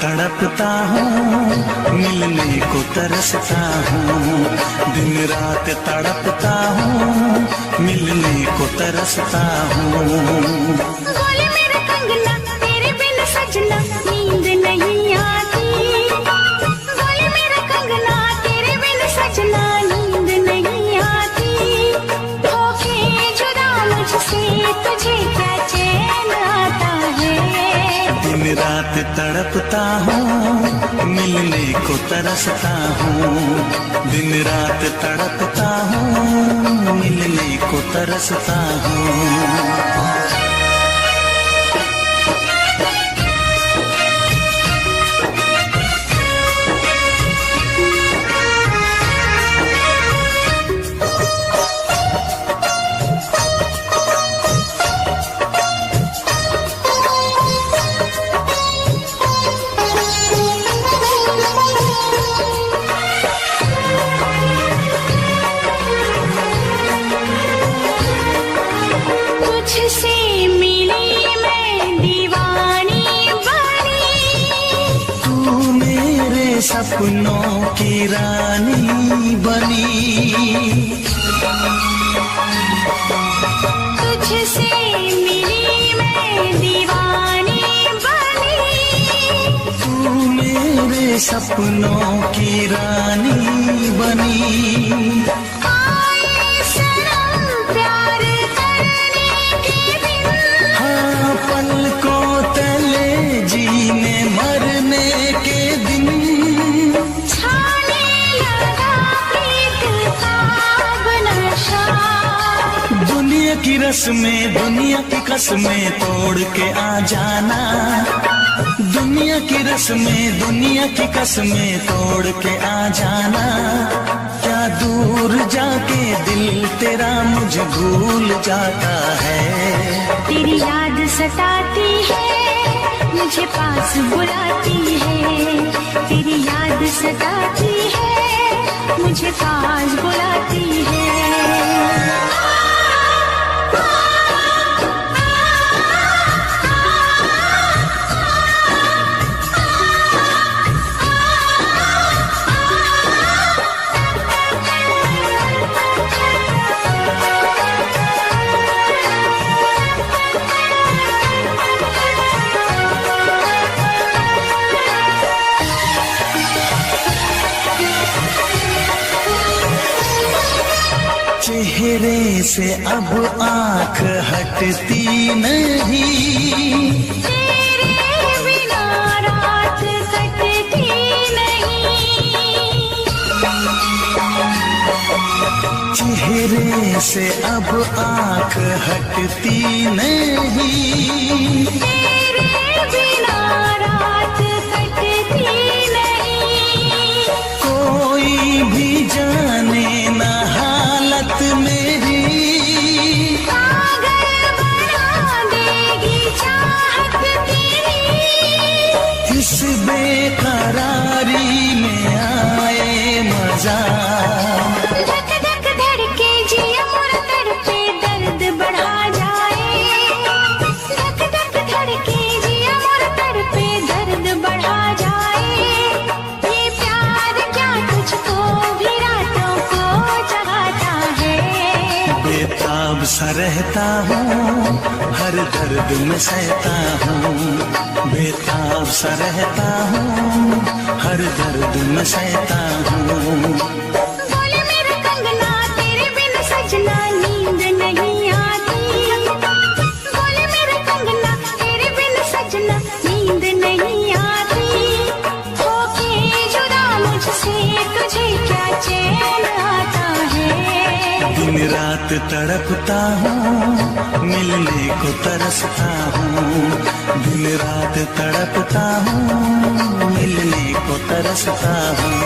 तड़पता हूँ, मिलने को तरसता हूँ। दिन रात तड़पता हूँ, मिलने को तरसता हूँ। बोले मेरा कंगना तेरे बिन सजना नींद नहीं आती। बोले मेरा कंगना तेरे बिन सजना नींद नहीं आती। होके जुदा मुझसे तुझे क्या चैन आता है। दिन रात तड़पता हूँ, मिलने को तरसता हूँ। दिन रात तड़पता हूँ, मिलने को तरसता हूँ। तुझसे मिली मैं दीवानी बनी। तू मेरे सपनों की रानी बनी। तुझसे मिली मैं दीवानी बनी। तू मेरे सपनों की रानी बनी। आए सनम प्यार करने के दिन। हाँ, पलकों तले जीने मरने के दिन। छाने लगा प्रीत का नशा। दुनिया की रस्में, दुनिया की कसमें तोड़ के आ जाना। दुनिया की रस्में, दुनिया की कसमें तोड़ के आ जाना। क्या दूर जाके दिल तेरा मुझे भूल जाता है। तेरी याद सताती है, मुझे पास बुलाती है। तेरी याद सताती है, मुझे पास बुलाती है। चेहरे से अब आँख हटती नहीं। तेरे बिना रात कटती नहीं। चेहरे से अब आँख हटती नहीं। तेरे बिना रात कटती नहीं। कोई भी जाने ना हालत मेरी। पागल बना देगी चाहत तेरी। इस बेकरारी में आए मजा। धक धक धड़के जिया मोर तड़पे दर्द बढ़ा जाए। धक धक धड़के जिया मोर तड़पे दर्द बढ़ा जाए। ये प्यार क्या तुझको भी रातों को जगाता है। बेताब सा रहता हूँ, हर दर्द में सहता हूँ। बेताब सा रहता हूँ, हर दर्द में सहता हूँ। बोले मेरा कंगना तेरे बिन सजना नींद नहीं आती। बोले मेरा कंगना तेरे बिन सजना नींद नहीं आती। होके जुदा मुझसे तुझे क्या चैन आता है। दिन रात तड़पता हूँ, मिलने को तरसता हूँ। दिन रात तड़पता हूँ, मिलने को तरसता हूँ।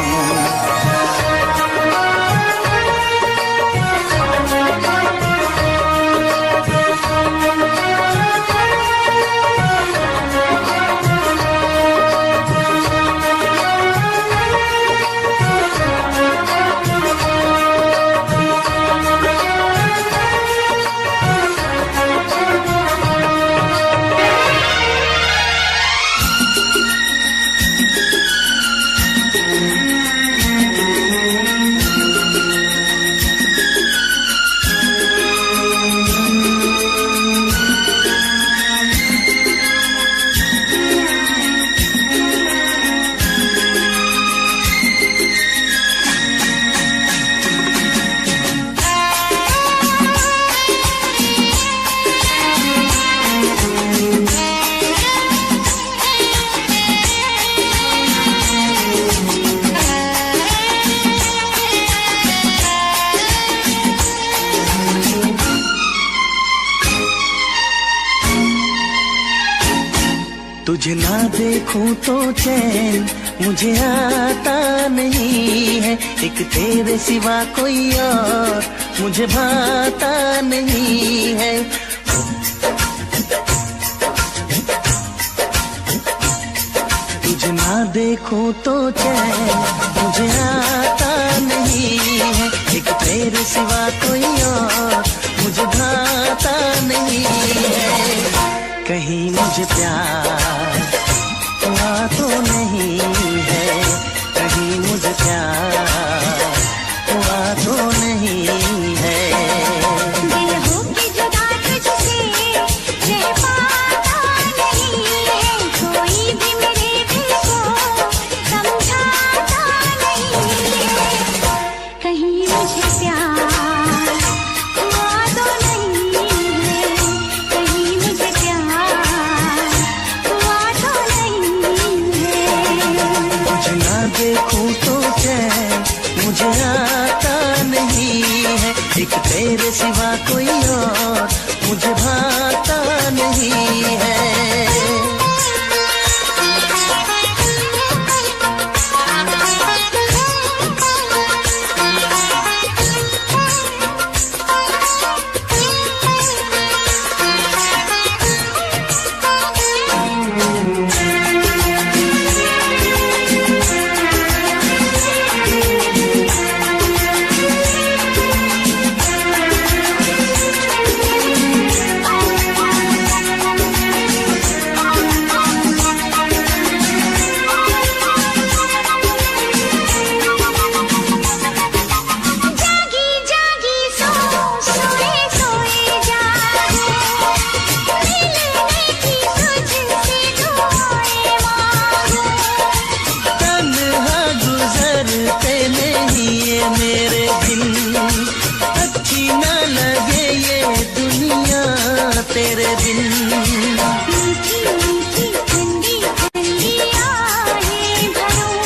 तुझे ना देखूं तो चैन मुझे आता नहीं है, एक तेरे सिवा कोई और मुझे भाता नहीं है। तुझे ना देखूं तो चैन मुझे आता नहीं है, एक तेरे सिवा कोई और मुझे भाता नहीं है। कहीं मुझे प्यार हुआ तो नहीं है, कहीं मुझे प्यार हुआ तो नहीं है। दिल हो के जुदा तुझसे रह पाता नहीं है, कोई भी मेरे दिल को समझाता नहीं है। कहीं मुझे प्यार हुआ तो नहीं है, कहीं मुझे प्यार हुआ तो नहीं है। तुझे ना देखूं तो चैन मुझे आता नहीं है, एक तेरे सिवा कोई और मुझे भाता नहीं है। मेरे दिल अच्छी ना लगे ये दुनिया तेरे बिन। मीठी मीठी ठंडी ठंडी आहें भरूं,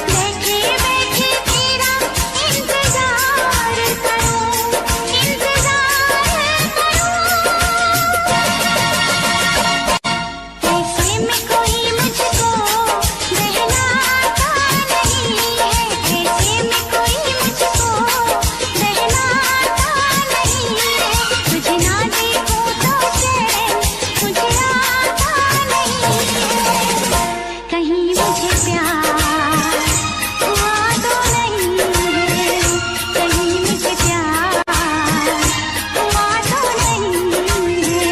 बैठे बैठे तेरा इंतजार करूं, इंतजार करूं। ऐसे में कोई मुझको बहलाता नहीं है, ऐसे में कोई मुझको बहलाता नहीं है। तुझे ना देखूं तो चैन मुझे आता नहीं है, कहीं मुझे प्यार हुआ तो नहीं है, कहीं मुझे प्यार हुआ तो नहीं है।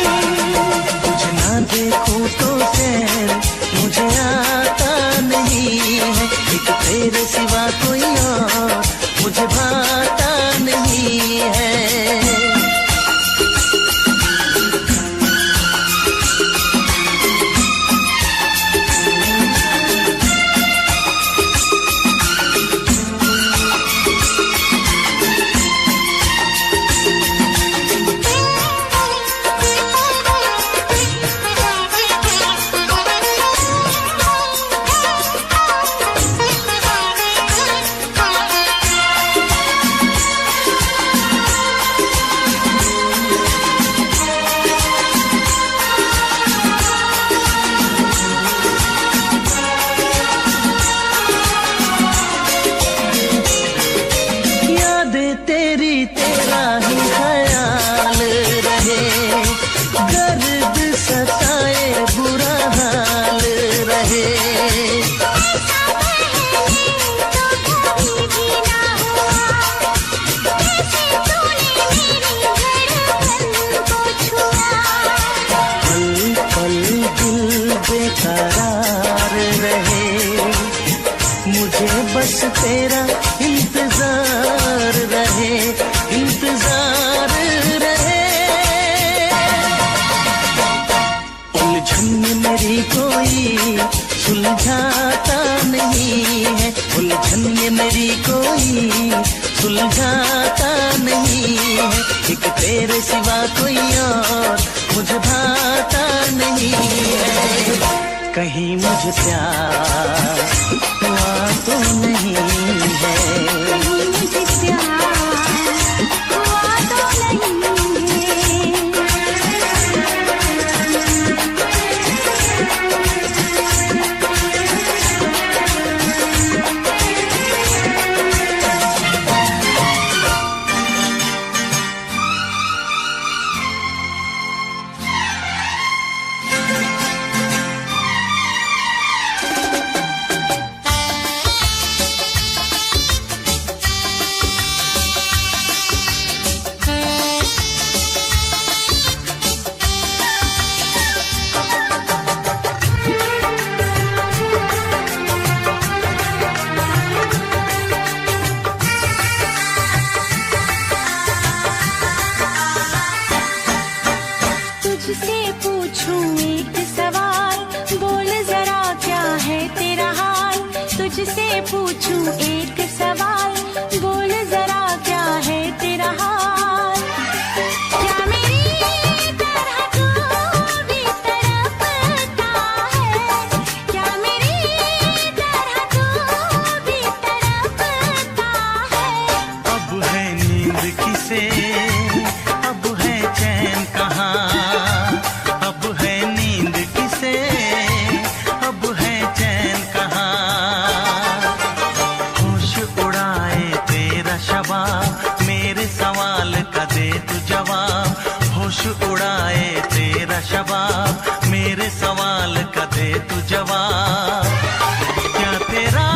तुझे ना देखूं तो चैन मुझे आता नहीं है, एक तेरे सिवा कोई और मुझे भाता नहीं है। यादें तेरी तेरा ही ख्याल रहे, दर्द सताए बुरा हाल रहे। ऐसा पहले तो कभी भी ना हुआ, जैसे तूने मेरी धड़कन को छुआ। पल पल दिल बेकरार रहे, मुझे बस तेरा इंतजार रहे, इंतजार रहे। उलझन में मेरी कोई सुलझाता नहीं है, उलझन में मेरी कोई सुलझाता नहीं है, एक तेरे सिवा कोई और मुझे भाता नहीं है। कहीं मुझे प्यार हुआ तो नहीं है, कहीं मुझे प्यार हुआ तो नहीं है। शबाब, मेरे सवाल का दे तू जवाब। क्या तेरा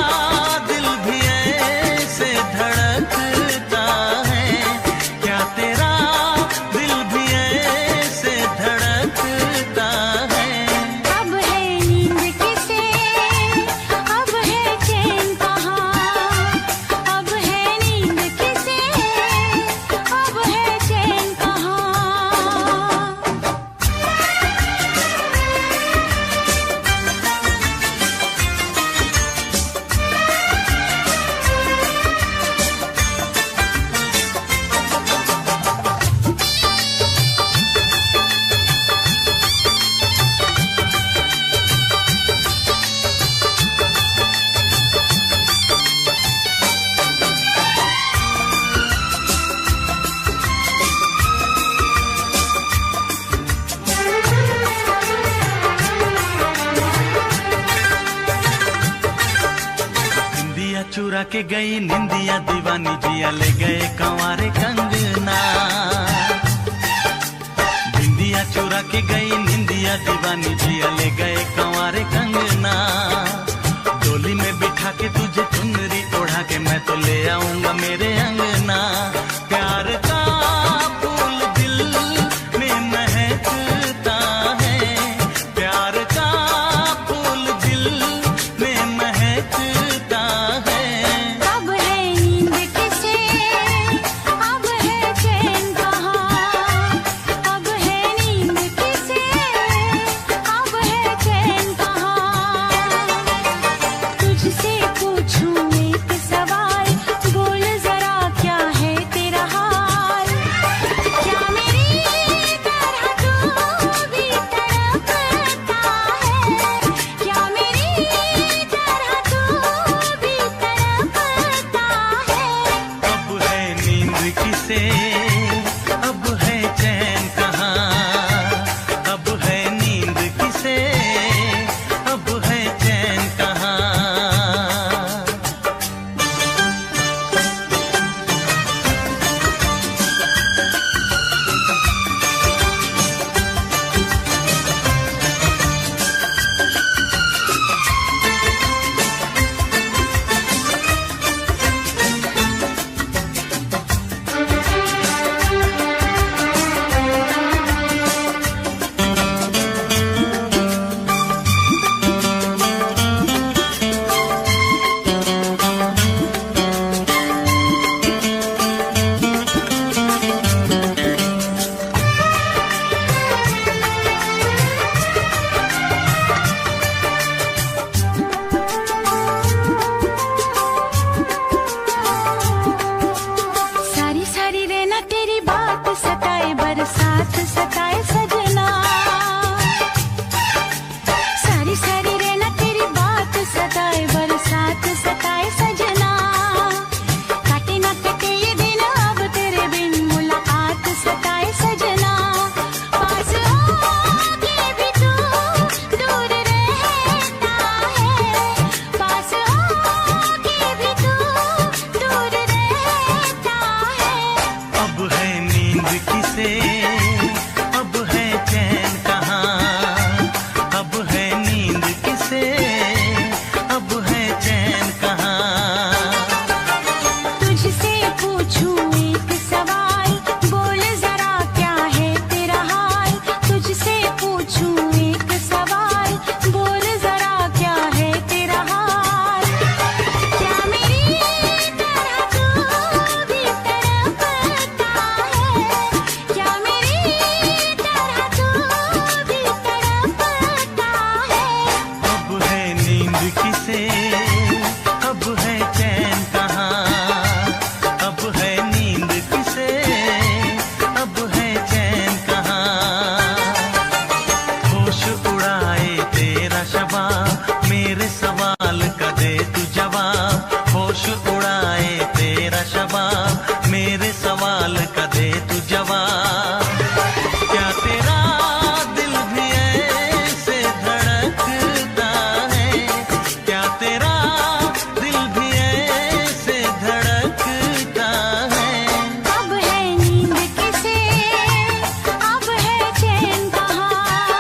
दिल भी ऐसे धड़कता है, क्या तेरा दिल भी ऐसे धड़कता है। अब है नींद किसे, अब है चैन कहाँ, अब है नींद किसे, अब है चैन कहाँ। चुरा के गई निंदिया दीवानी, जिया ले गए कंवारे कंगना। बिंदिया चुरा के गई निंदिया दीवानी, जिया ले गए कंवारे कंगना। डोली में बिठा के तुझे चुनरी ओढ़ा के मैं तो ले आऊंगा मेरे अंगना। प्यार का फूल दिल में महकता है, प्यार का फूल दिल में महकता है। अब है नींद किसे, अब है चैन कहाँ, अब है नींद किसे, अब है चैन कहाँ। तुझसे पूछूं एक सवाल, बोल जरा क्या है तेरा हाल। क्या मेरी तरह तू भी तड़पता है, क्या मेरी तरह तू भी तड़पता है। अब है नींद किसे, अब है चैन कहाँ, अब है नींद किसे, अब है चैन कहाँ। सारी सारी रहना तेरी बात सताए, बरसात सताए सजना। सारी सारी रहना तेरी बात सताए, बरसात सताए सजना। काटे ना कटे ये दिन अब तेरे बिन, मुलाकात सताए सजना। पास होके भी तू दूर रहता है, पास होके भी तू दूर रहता है। अब है नींद किसे, अब है चैन कहाँ, अब है नींद किसे, अब है चैन कहाँ। तुझसे पूछूं एक सवाल, बोल जरा क्या है तेरा हाल। तुझसे पूछूं एक सवाल, बोल जरा क्या है तेरा हाल। क्या मेरी तरह तू भी तड़पता है, क्या मेरी तरह तू भी तड़पता है। अब है नींद किसे, अब है चैन कहाँ, अब है नींद किसे, अब है चैन कहाँ। होश उड़ाए तेरा शबाब, मेरे सवाल का दे तू जवाब। होश उड़ाए तेरा शबाब, मेरे सवाल का दे तू जवाब। क्या तेरा दिल भी ऐसे धड़कता है, क्या तेरा दिल भी ऐसे धड़कता है। अब है नींद किसे, अब है चैन कहाँ,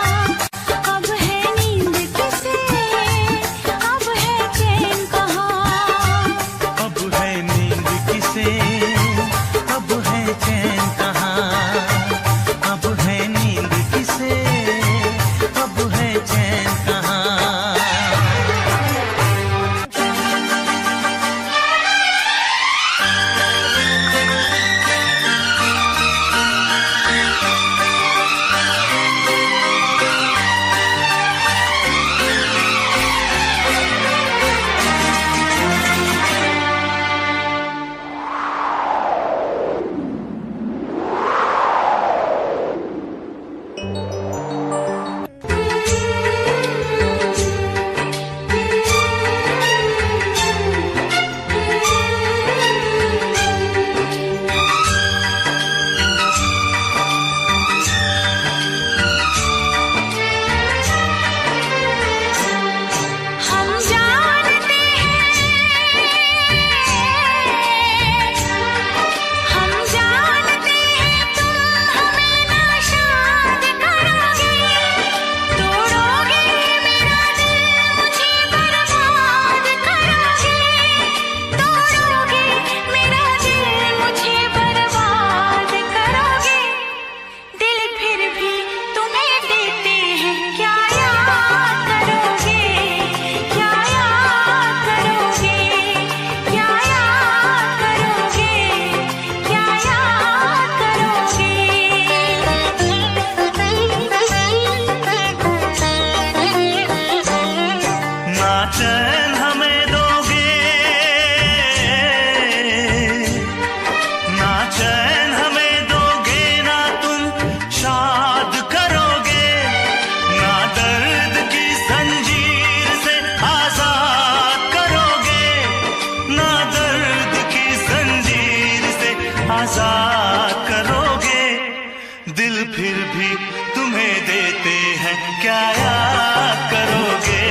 फिर भी तुम्हें देते हैं, क्या याद करोगे,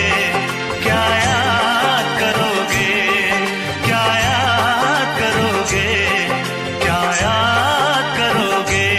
क्या याद करोगे, क्या याद करोगे, क्या याद करोगे।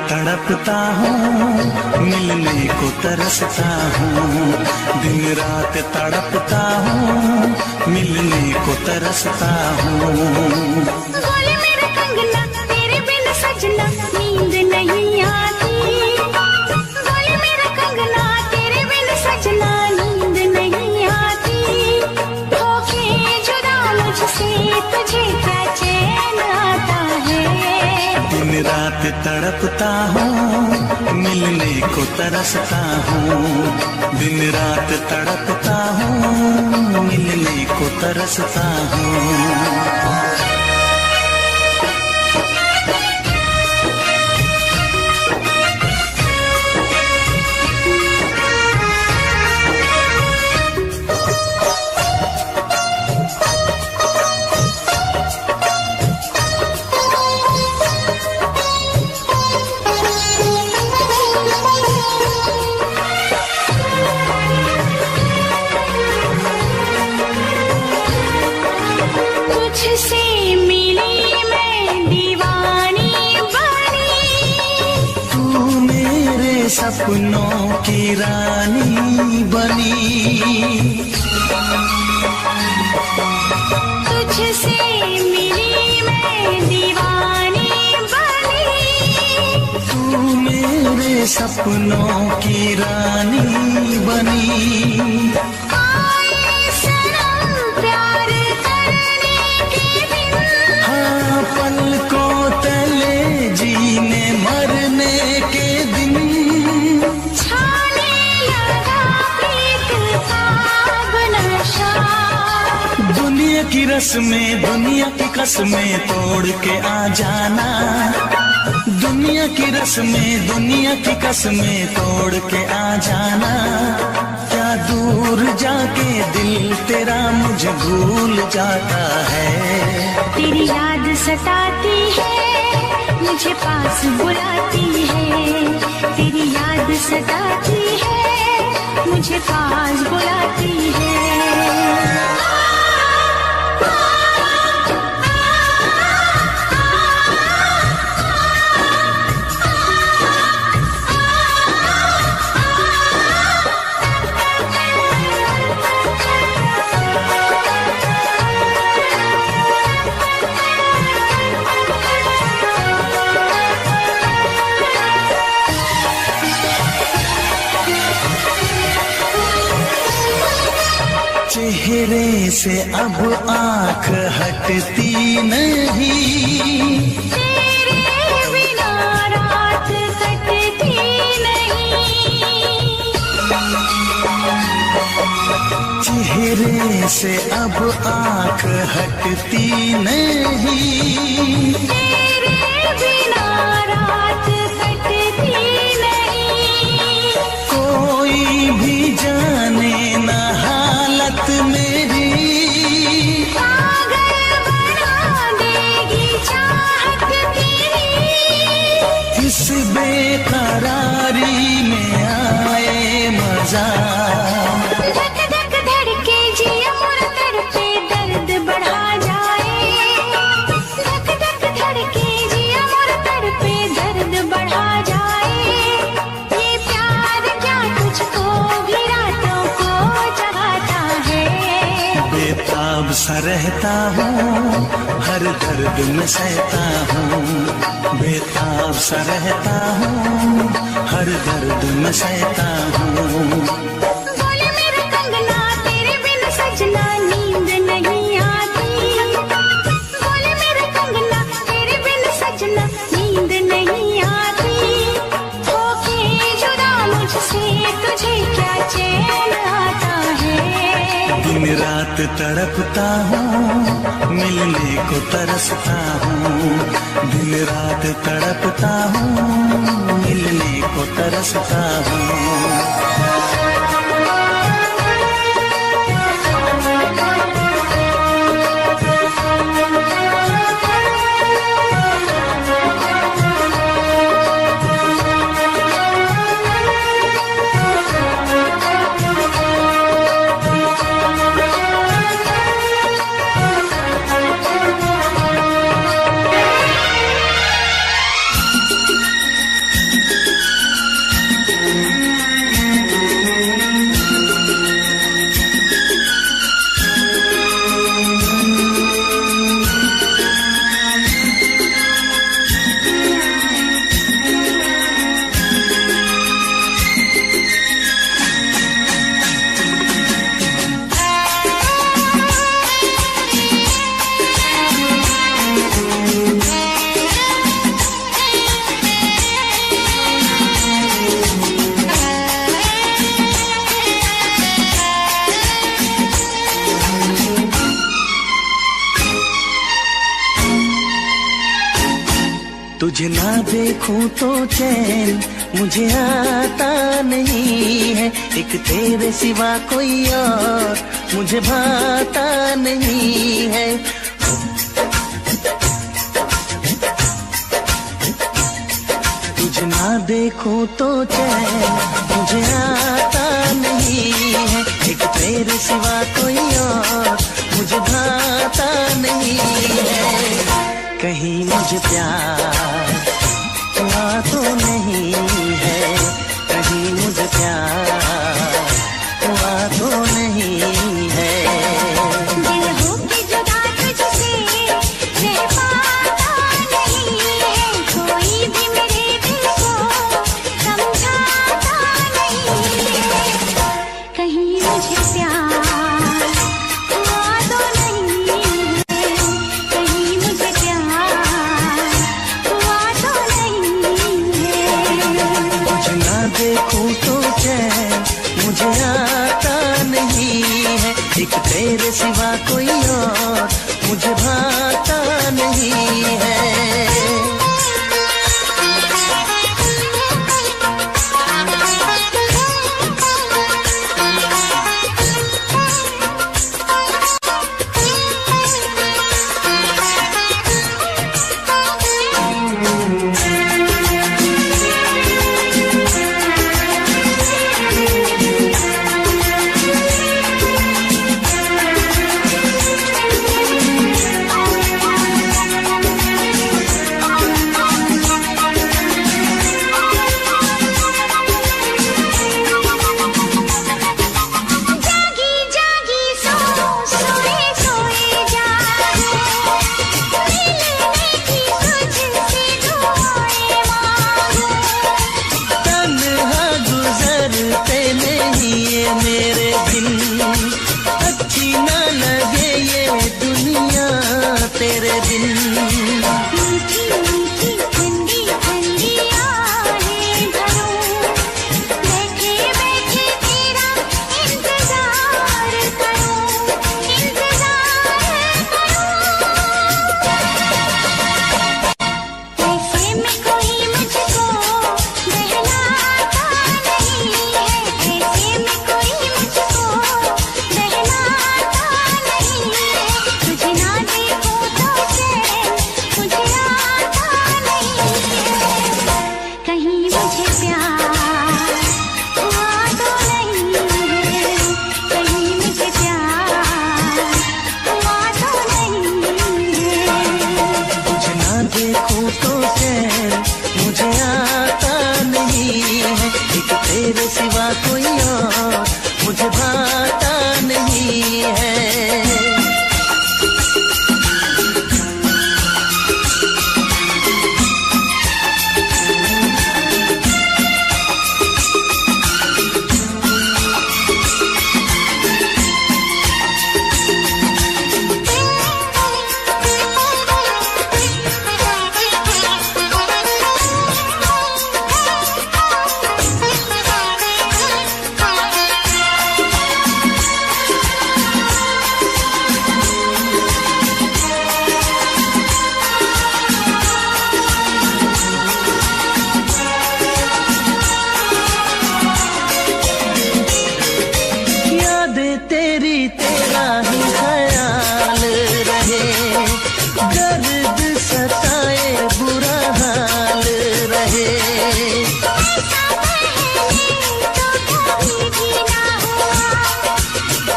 तड़पता हूँ, मिलने को तरसता हूँ। दिन रात तड़पता हूँ, मिलने को तरसता हूँ। बोले मेरा कंगना तेरे बिन सजना नींद नहीं आती। बोले मेरा कंगना तेरे बिन सजना नींद नहीं आती। होके जुदा मुझसे तुझे क्या चैन आता है। दिन रात तड़पता हूँ, मिलने को तरसता हूँ। दिन रात तड़पता हूँ, मिलने को तरसता हूँ। तुझसे मिली मैं दीवानी बनी। तू मेरे सपनों की रानी बनी। तुझसे मिली मैं दीवानी बनी। तू मेरे सपनों की रानी बनी। आए सनम प्यार करने के दिन। हाँ, पलकों तले जीने मरने के दिन। छाने लगा प्रीत का अब नशा। दुनिया की रस्में, दुनिया की कसमें तोड़ के आ जाना। दुनिया की रस्में, दुनिया की कसमें तोड़ के आ जाना। क्या दूर जाके दिल तेरा मुझे भूल जाता है। तेरी याद सताती है, मुझे पास बुलाती है। तेरी याद सताती है, मुझे पास बुलाती है। चेहरे से अब आँख हटती नहीं। तेरे बिना रात कटती नहीं। चेहरे से अब आँख हटती नहीं। तेरे बिना रात कटती नहीं। कोई भी जाने ना हालत मेरी। पागल बना देगी चाहत तेरी। इस बेकरारी में आए मजा। धक धक धड़के जिया मोर तड़पे दर्द बढ़ा जाए। धक धक धड़के जिया मोर तड़पे दर्द बढ़ा जाए। ये प्यार क्या तुझको भी रातों को जगाता है। बेताब सा रहता हूँ, हर दर्द में सहता हूँ। बेताब सा रहता हूँ, हर दर्द में सहता हूँ। बोले मेरा कंगना तेरे बिन सजना नींद नहीं आती। बोले मेरा कंगना तेरे बिन सजना नींद नहीं आती। होके जुदा मुझसे तुझे क्या चैन आता है। दिन रात तड़पता हूँ, मिलने को तरसता हूँ। दिन रात तड़पता हूँ, मिलने को तरसता हूँ। तुझे ना देखूं तो चैन मुझे आता नहीं है, एक तेरे सिवा कोई और मुझे भाता नहीं है। तुझे ना देखूं तो चैन मुझे आता नहीं है, एक तेरे सिवा कोई और मुझे भाता नहीं है। कहीं मुझे प्यार हुआ तो नहीं है, कहीं मुझे प्यार हुआ तो नहीं है। दिल हो के जुदा तुझसे रह पाता नहीं है, कोई भी मेरे दिल को समझाता नहीं है। कहीं मुझे प्यार हुआ तो नहीं है, कहीं मुझे प्यार हुआ तो नहीं है। तुझे ना देखूं तो चैन मुझे आता नहीं है, एक तेरे सिवा कोई और मुझे भाता नहीं है। जागी जागी सोए सोए जागो, मिलने की तुझसे दुआएं मांगो। तन्हा गुजरते नहीं ये मेरे दिन, अच्छी ना लगे ये दुनिया तेरे बिन। मीठी मीठी ठंडी ठंडी आहें भरूं, बैठे बैठे तेरा इंतजार करूं, इंतजार करूं। ऐसे में कोई मुझको बहलाता नहीं है, ऐसे में कोई मुझको बहलाता नहीं है। तुझे ना देखूं तो चैन मुझे आता नहीं है, कहीं मुझे प्यार हुआ तो नहीं है, कहीं मुझे प्यार हुआ तो नहीं है। तुझे ना देखूं तो चैन मुझे आता नहीं है, एक तेरे सिवा कोई और मुझे भाता नहीं है। यादें तेरी तेरा ही ख्याल रहे, दर्द सताए बुरा हाल रहे। ऐसा पहले तो कभी भी ना हुआ,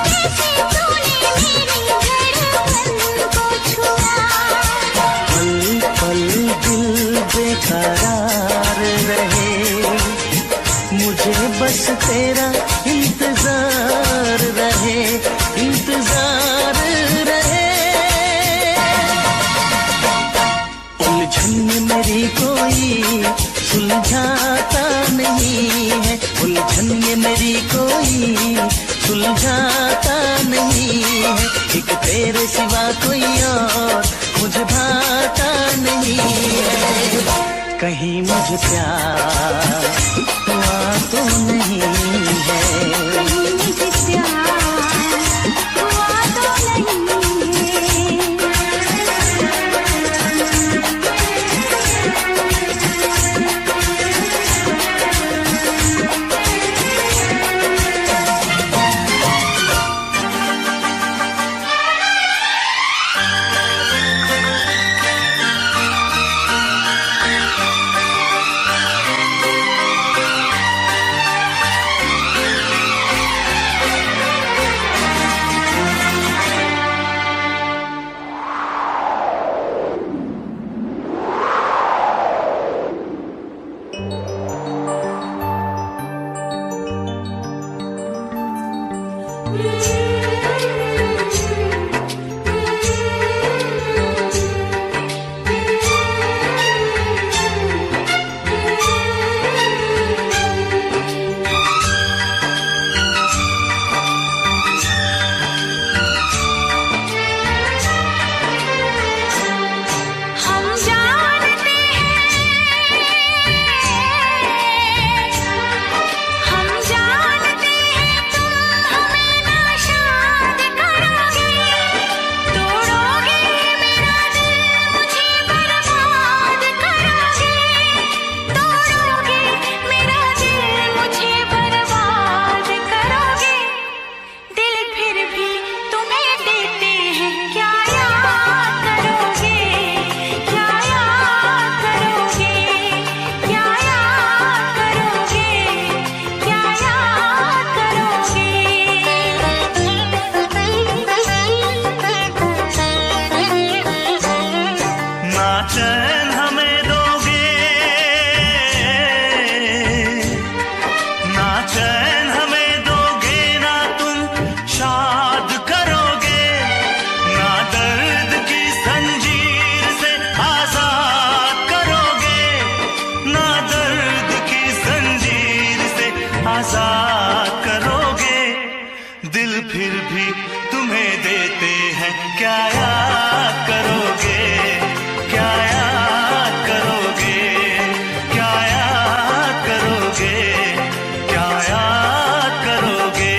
जैसे तूने मेरी धड़कन को छुआ। पल पल दिल बेकरार रहे, मुझे बस तेरा इंतजार रहे, इंतजार रहे। उलझन में मेरी कोई सुलझाता नहीं है, उलझन में मेरी कोई सुलझाता नहीं है, एक तेरे सिवा कोई और मुझे भाता नहीं है। कहीं मुझे प्यार हुआ तो नहीं है, कहीं मुझे प्यार हुआ तो नहीं है। आजाद करोगे, दिल फिर भी तुम्हें देते हैं, क्या याद करोगे, क्या याद करोगे, क्या याद करोगे, क्या याद करोगे।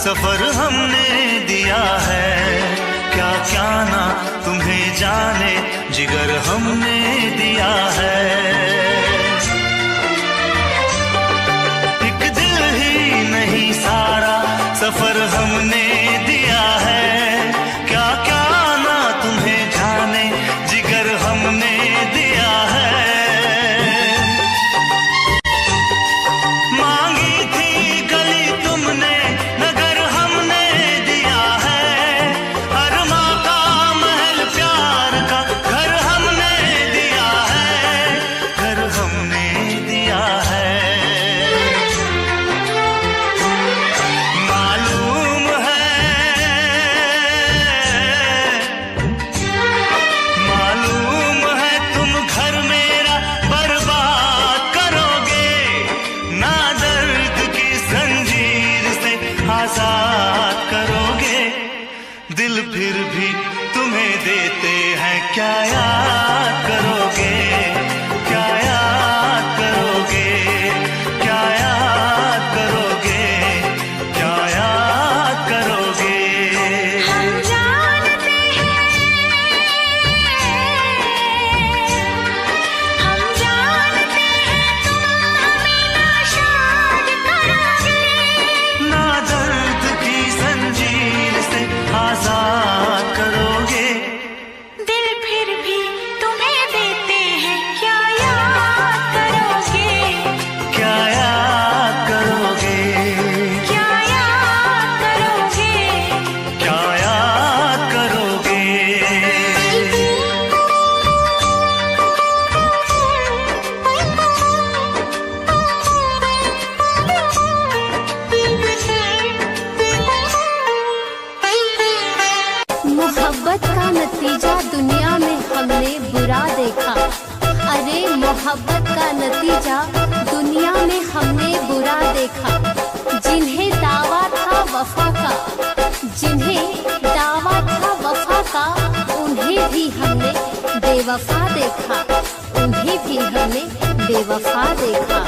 सफर हमने दिया है, क्या क्या ना तुम्हें जाने जिगर हमने दिया है। एक दिल ही नहीं सारा सफर हमने दिया है, क्या क्या ना तुम्हें जाने जिगर हमने दिया है। मांगी थी गली तुमने नगर हमने मोहब्बत का नतीजा दुनिया में हमने बुरा देखा। जिन्हें दावा था वफा का, जिन्हें दावा था वफा का, उन्हें भी हमने बेवफा देखा, उन्हें भी हमने बेवफा देखा।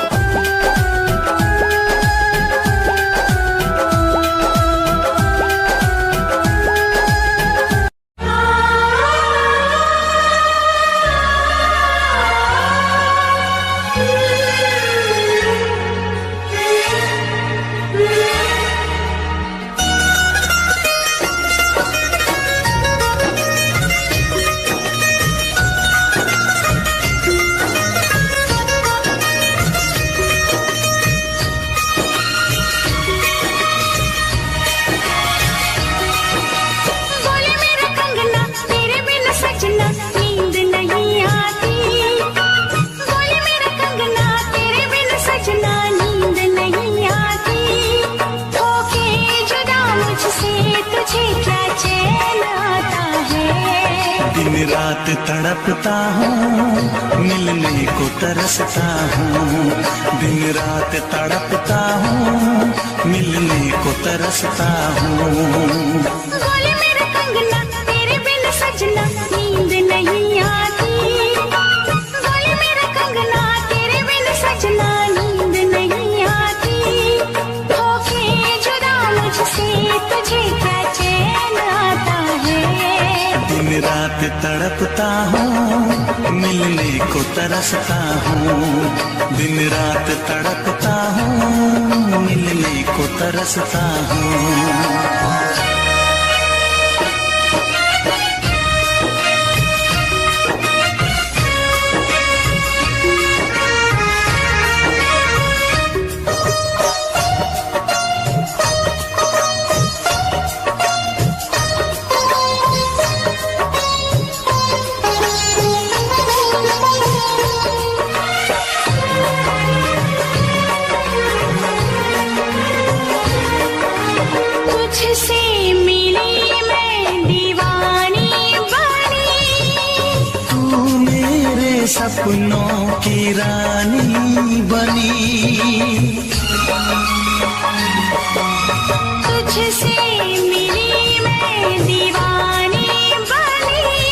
दिन रात तड़पता हूँ, मिलने को तरसता हूँ। दिन रात तड़पता हूँ, मिलने को तरसता हूँ। बोले मेरा कंगना तेरे बिन सजना नींद नहीं आती। बोले मेरा कंगना तेरे बिन सजना नींद नहीं आती। होके जुदा मुझसे तुझे क्या चैन आता है। दिन रात तड़पता हूँ, मिलने को तरसता हूँ। दिन रात तड़पता हूँ, मिलने को तरसता हूँ। तुझसे मिली मैं दीवानी बनी। तू मेरे सपनों की रानी बनी। तुझसे मिली मैं दीवानी बनी।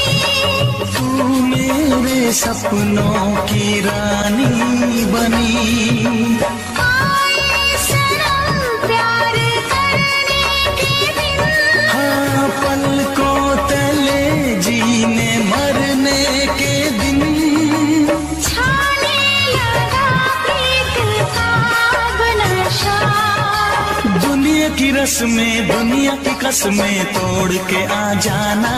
तू मेरे सपनों की रानी बनी। जीने मरने के दिन छाने लगा प्रीत का नशा। दुनिया की रस्में, दुनिया की कसमें तोड़ के आ जाना।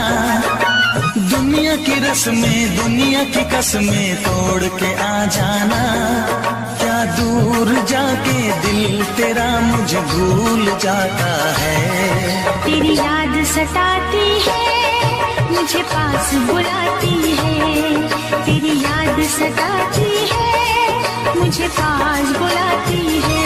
दुनिया की रस्में, दुनिया की कसमें तोड़ के आ जाना। क्या दूर जाके दिल तेरा मुझे भूल जाता है। तेरी याद सताती है, मुझे पास बुलाती है। तेरी याद सताती है, मुझे पास बुलाती है।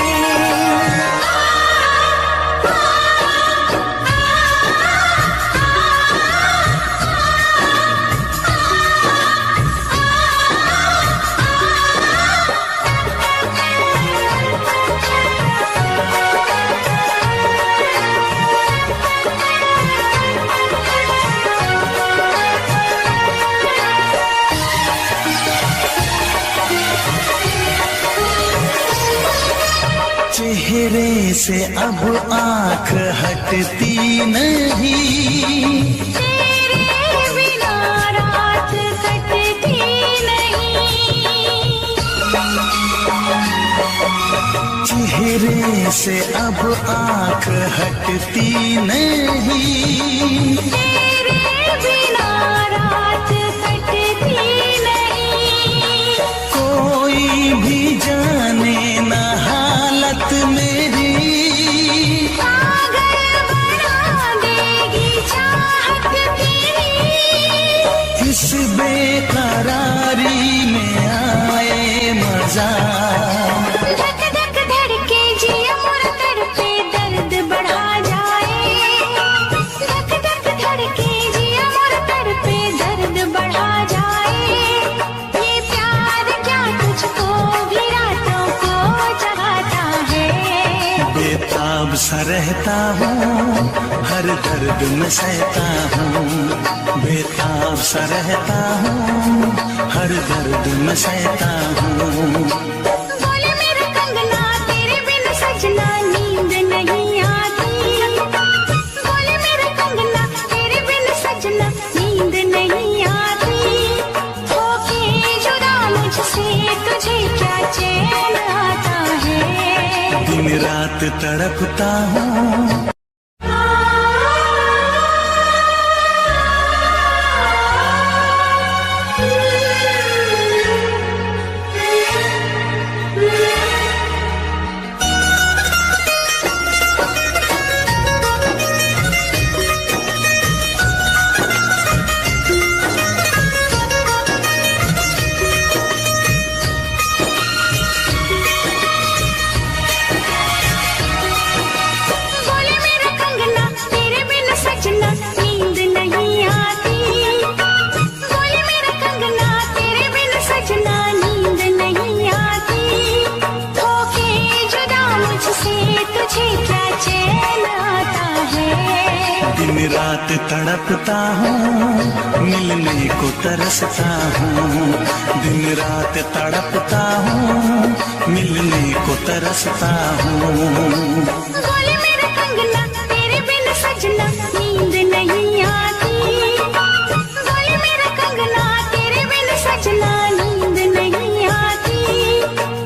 चेहरे से अब आँख हटती नहीं। तेरे बिना रात कटती नहीं। चेहरे से अब आँख हटती नहीं। तेरे बिना रात कटती नहीं। कोई भी जाने ना हालत मेरी। पागल बना देगी चाहत तेरी। इस बेकरारी में आए मजा। धक धक धड़के जिया मोर तड़पे दर्द बढ़ा जाए। धक धक धड़के जिया मोर तड़पे दर्द बढ़ा जाए। ये प्यार क्या सा रहता हूँ, हर दर्द में सहता हूँ। बेताब सा रहता हूँ, हर दर्द में सहता हूँ। बोले मेरे कंगना तेरे बिन सजना नींद नहीं आती। बोले मेरे कंगना तेरे बिन सजना नींद नहीं आती। होके जुदा मुझसे तुझे क्या चैन आता है। दिन रात तड़पता हूँ। दिन रात तड़पता हूँ, मिलने को तरसता हूँ। दिन रात तड़पता हूँ, मिलने को तरसता हूँ। बोले मेरे कंगना तेरे बिन सजना नींद नहीं आती। बोले मेरे कंगना तेरे बिन सजना नींद नहीं आती।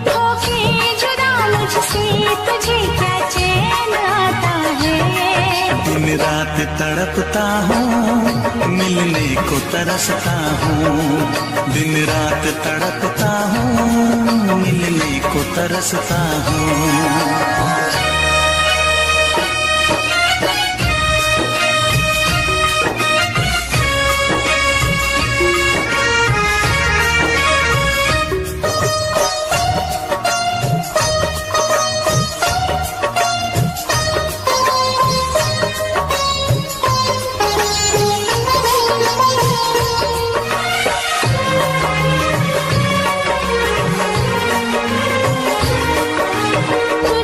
होके जुदा मुझसे तुझे क्या चैन आता है। दिन रात तड़पता हूँ, मिलने को तरसता हूँ। दिन रात तड़पता हूँ, मिलने को तरसता हूँ।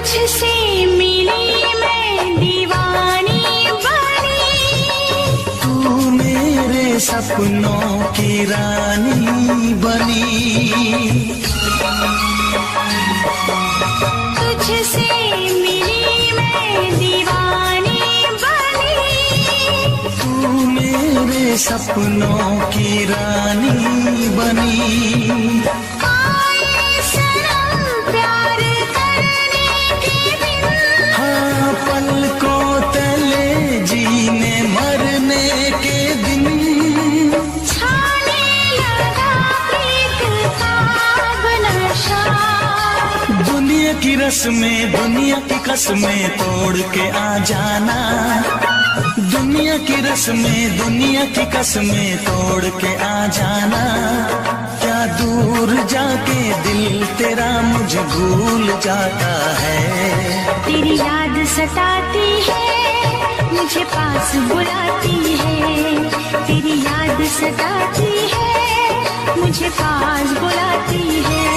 तुझसे मिली मैं दीवानी बनी। तू मेरे सपनों की रानी बनी। तुझसे मिली मैं दीवानी बनी। तू मेरे सपनों की रानी बनी। आए सनम प्यार करने के दिन। हाँ पलकों तले जीने मरने के दिन। छाने लगा प्रीत का नशा। दुनिया की रस्में, दुनिया की कसमें तोड़ के आ जाना। दुनिया की रस्में, दुनिया की कसमें तोड़ के आ जाना। क्या दूर जाके दिल तेरा मुझे भूल जाता है। तेरी याद सताती है, मुझे पास बुलाती है। तेरी याद सताती है, मुझे पास बुलाती है।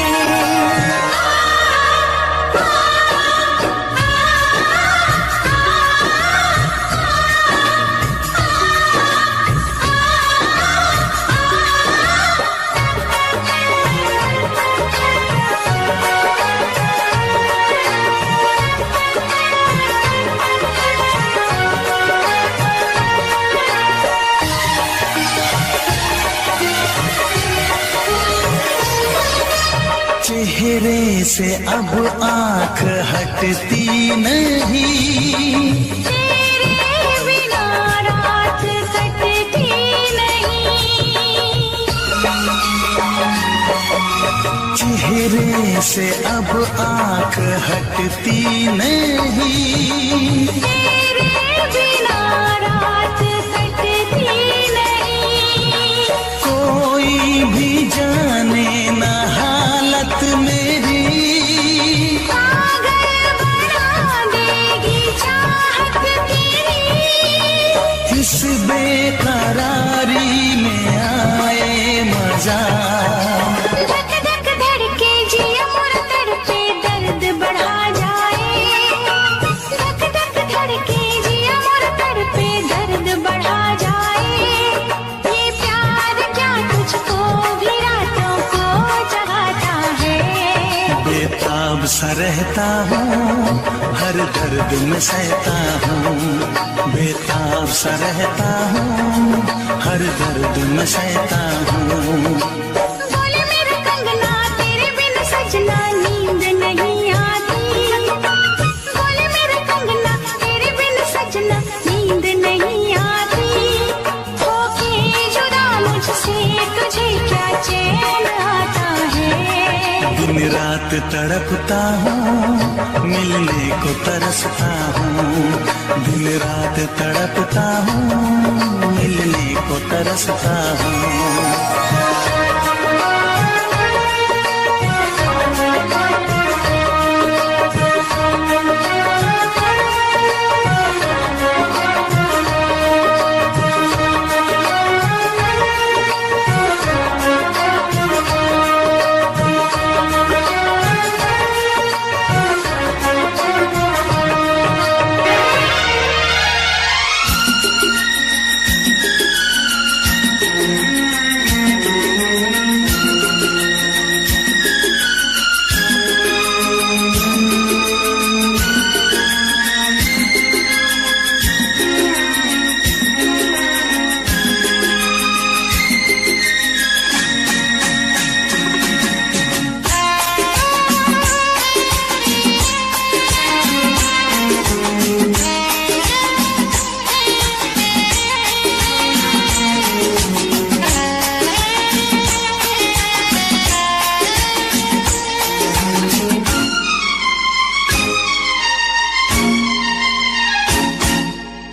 चेहरे से अब आँख हटती नहीं। तेरे बिना रात कटती नहीं। चेहरे से अब आँख हटती नहीं। तेरे बिना रात कटती नहीं। कोई भी जाने ना हालत मेरी। पागल बना देगी चाहत तेरी। इस बेकरारी में आए मजा। धक धक धड़के जिया मोर तड़पे दर्द बढ़ा जाए। धक धक सा रहता हूँ, हर दर्द में सहता हूँ, बेताब सा रहता हूँ, हर दर्द में सहता हूँ। बोले मेरा कंगना तेरे बिन सजना नींद नहीं आती, बोले मेरा कंगना तेरे बिन सजना नींद नहीं आती, होके जुदा मुझसे तुझे क्या चैन आता है। दिन रात तड़पता हूँ, मिलने को तरसता हूँ, दिन रात तड़पता हूँ, मिलने को तरसता हूँ।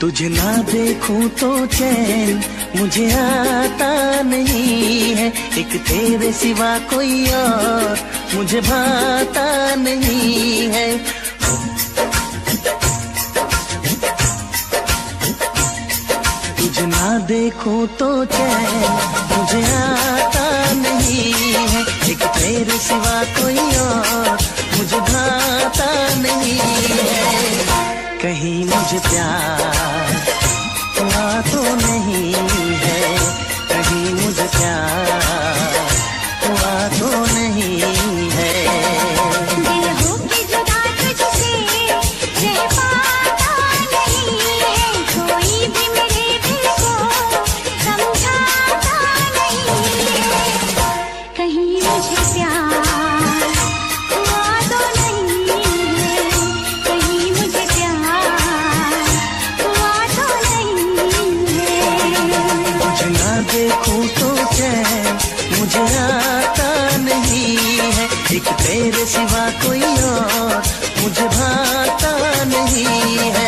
तुझे ना देखूं तो चैन मुझे आता नहीं है, एक तेरे सिवा कोई और मुझे भाता नहीं है। तुझे ना देखूं तो चैन मुझे आता नहीं है, एक तेरे सिवा कोई और मुझे भाता नहीं है। कहीं मुझे प्यार हुआ तो नहीं है, कहीं मुझे प्यार हुआ तो नहीं है। दिल हो के जुदा तुझसे रह पाता नहीं है, कोई भी मेरे दिल को समझाता नहीं है। कहीं मुझे प्यार हुआ तो नहीं है, कहीं मुझे प्यार हुआ तो नहीं है। तुझे ना देखूं तो चैन मुझे आता नहीं है, एक तेरे सिवा कोई और मुझे भाता नहीं है।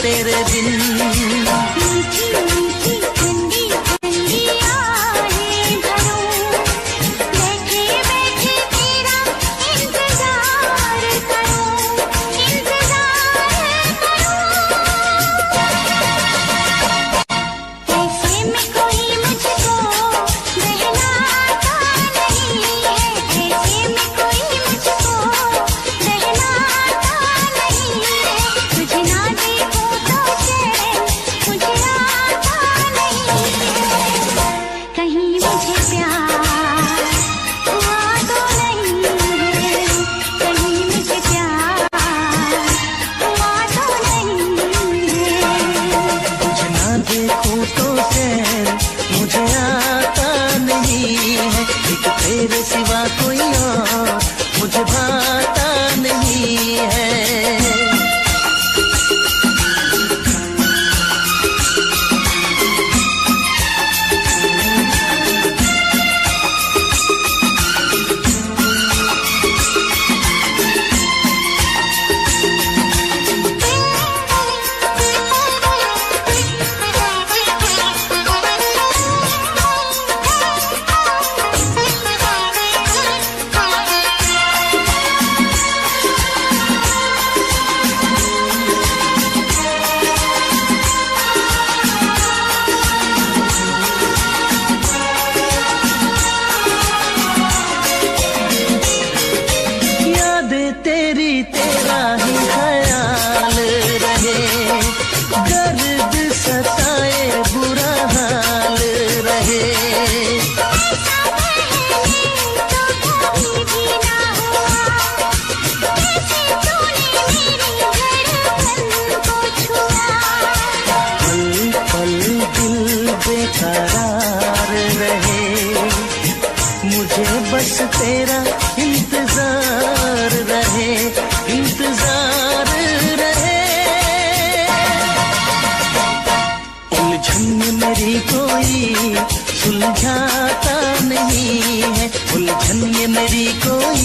तेरे बिन मीठी मीठी ठंडी ठंडी आहें भरूं, बैठे बैठे तेरा इंतजार करूं, इंतजार करूं। ऐसे में कोई मुझको बहलाता नहीं है, ऐसे में कोई मुझको बहलाता नहीं है। तुझे ना देखूं तो चैन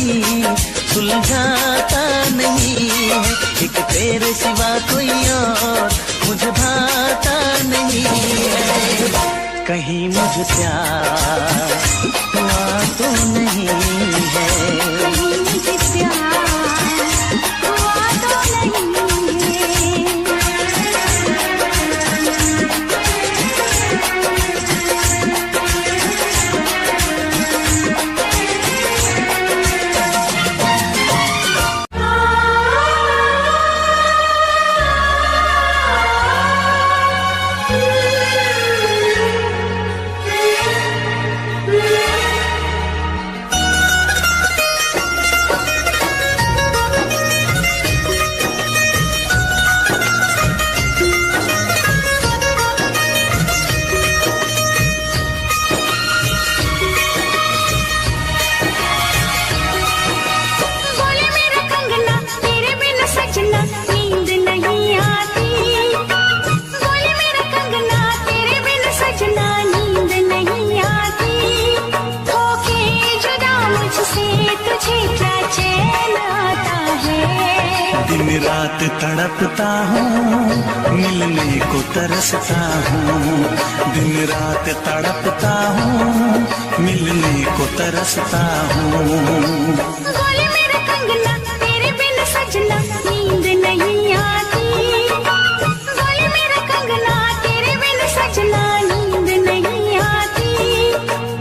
नहीं, सुलझाता नहीं है, एक तेरे सिवा कोई और मुझे भाता नहीं है। कहीं मुझे प्यार हुआ तो नहीं है, कहीं मुझे प्यार हुआ तो नहीं है। दिन रात तड़पता हूँ, मिलने को तरसता हूँ, दिन रात तड़पता हूँ, मिलने को तरसता हूँ। बोले मेरा कंगना तेरे बिन सजना नींद नहीं आती, बोले मेरा कंगना तेरे बिन सजना नींद नहीं आती,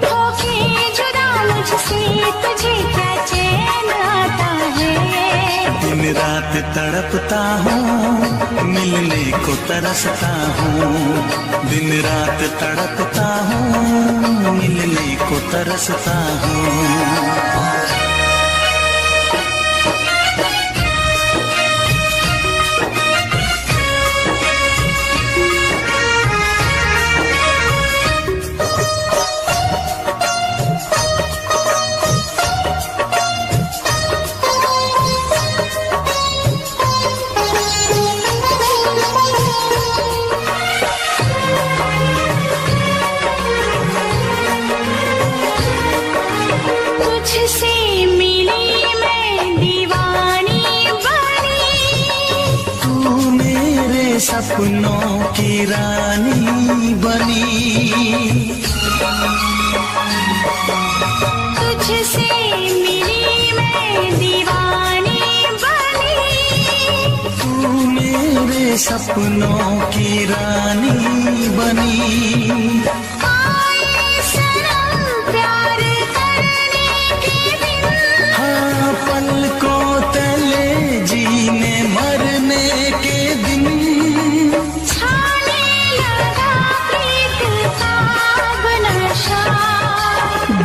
होके जुदा मुझसे तुझे क्या चैन आता है। दिन रात तड़पता हूँ, मिलने को तरसता हूँ, दिन रात तड़पता हूँ, मिलने को तरसता हूँ। तुझसे मिली मैं दीवानी बनी, तू मेरे सपनों की रानी बनी, तुझसे मिली मैं दीवानी बनी, तू मेरे सपनों की रानी बनी। आए सनम प्यार करने के दिन, हाँ पलकों तले जीने मरने के दिन, छाने लगा प्रीत का अब नशा।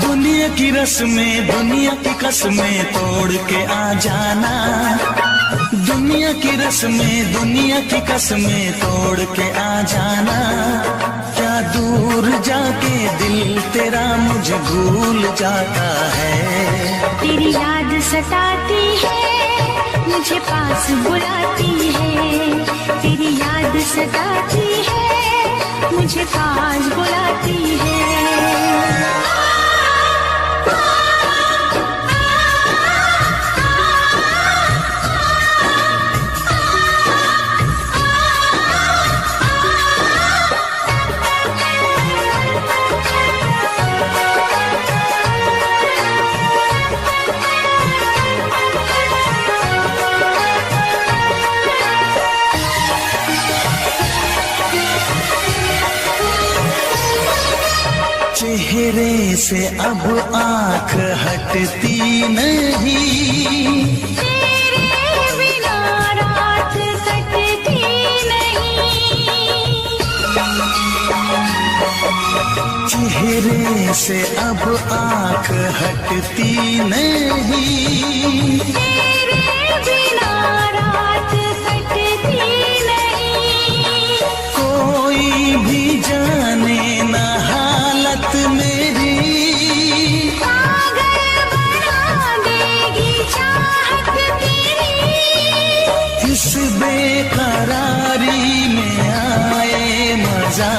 दुनिया की रस्में दुनिया की कसमें तोड़ के आ जाना, दुनिया की रस्में दुनिया की कसमें तोड़ के आ जाना। क्या दूर जाके दिल तेरा मुझे भूल जाता है, तेरी याद सताती है मुझे पास बुलाती है, तेरी याद सताती है मुझे पास बुलाती है। चेहरे से अब आँख हटती नहीं, तेरे बिना रात कटती नहीं, चेहरे से अब आँख हटती नहीं, तेरे बिना रात कटती नहीं। कोई भी जाने ना हालत मेरी, पागल बना देगी चाहत तेरी, इस बेकरारी में आए मजा।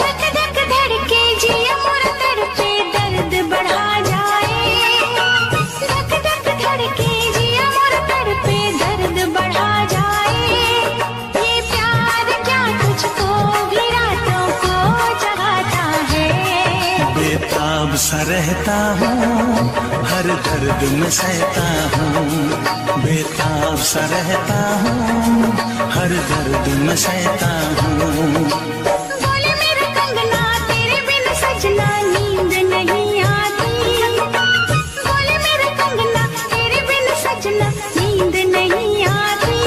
धक धक धड़के जिया मोर तड़पे दर्द बढ़ा जाए, सा रहता हूँ, हर दर्द में सहता हूँ, बेताब सा रहता हूँ, हर दर्द में सहता हूँ। बोले मेरे कंगना तेरे बिन सजना नींद नहीं आती, बोले मेरे कंगना तेरे बिन सजना नींद नहीं आती,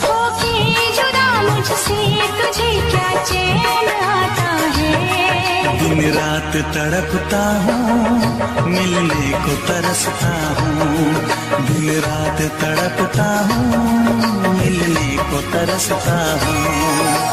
होके जुदा मुझसे तुझे क्या चैन आता है। दिन रात तड़पता हूँ, मिलने को तरसता हूँ, दिन रात तड़पता हूँ, मिलने को तरसता हूँ।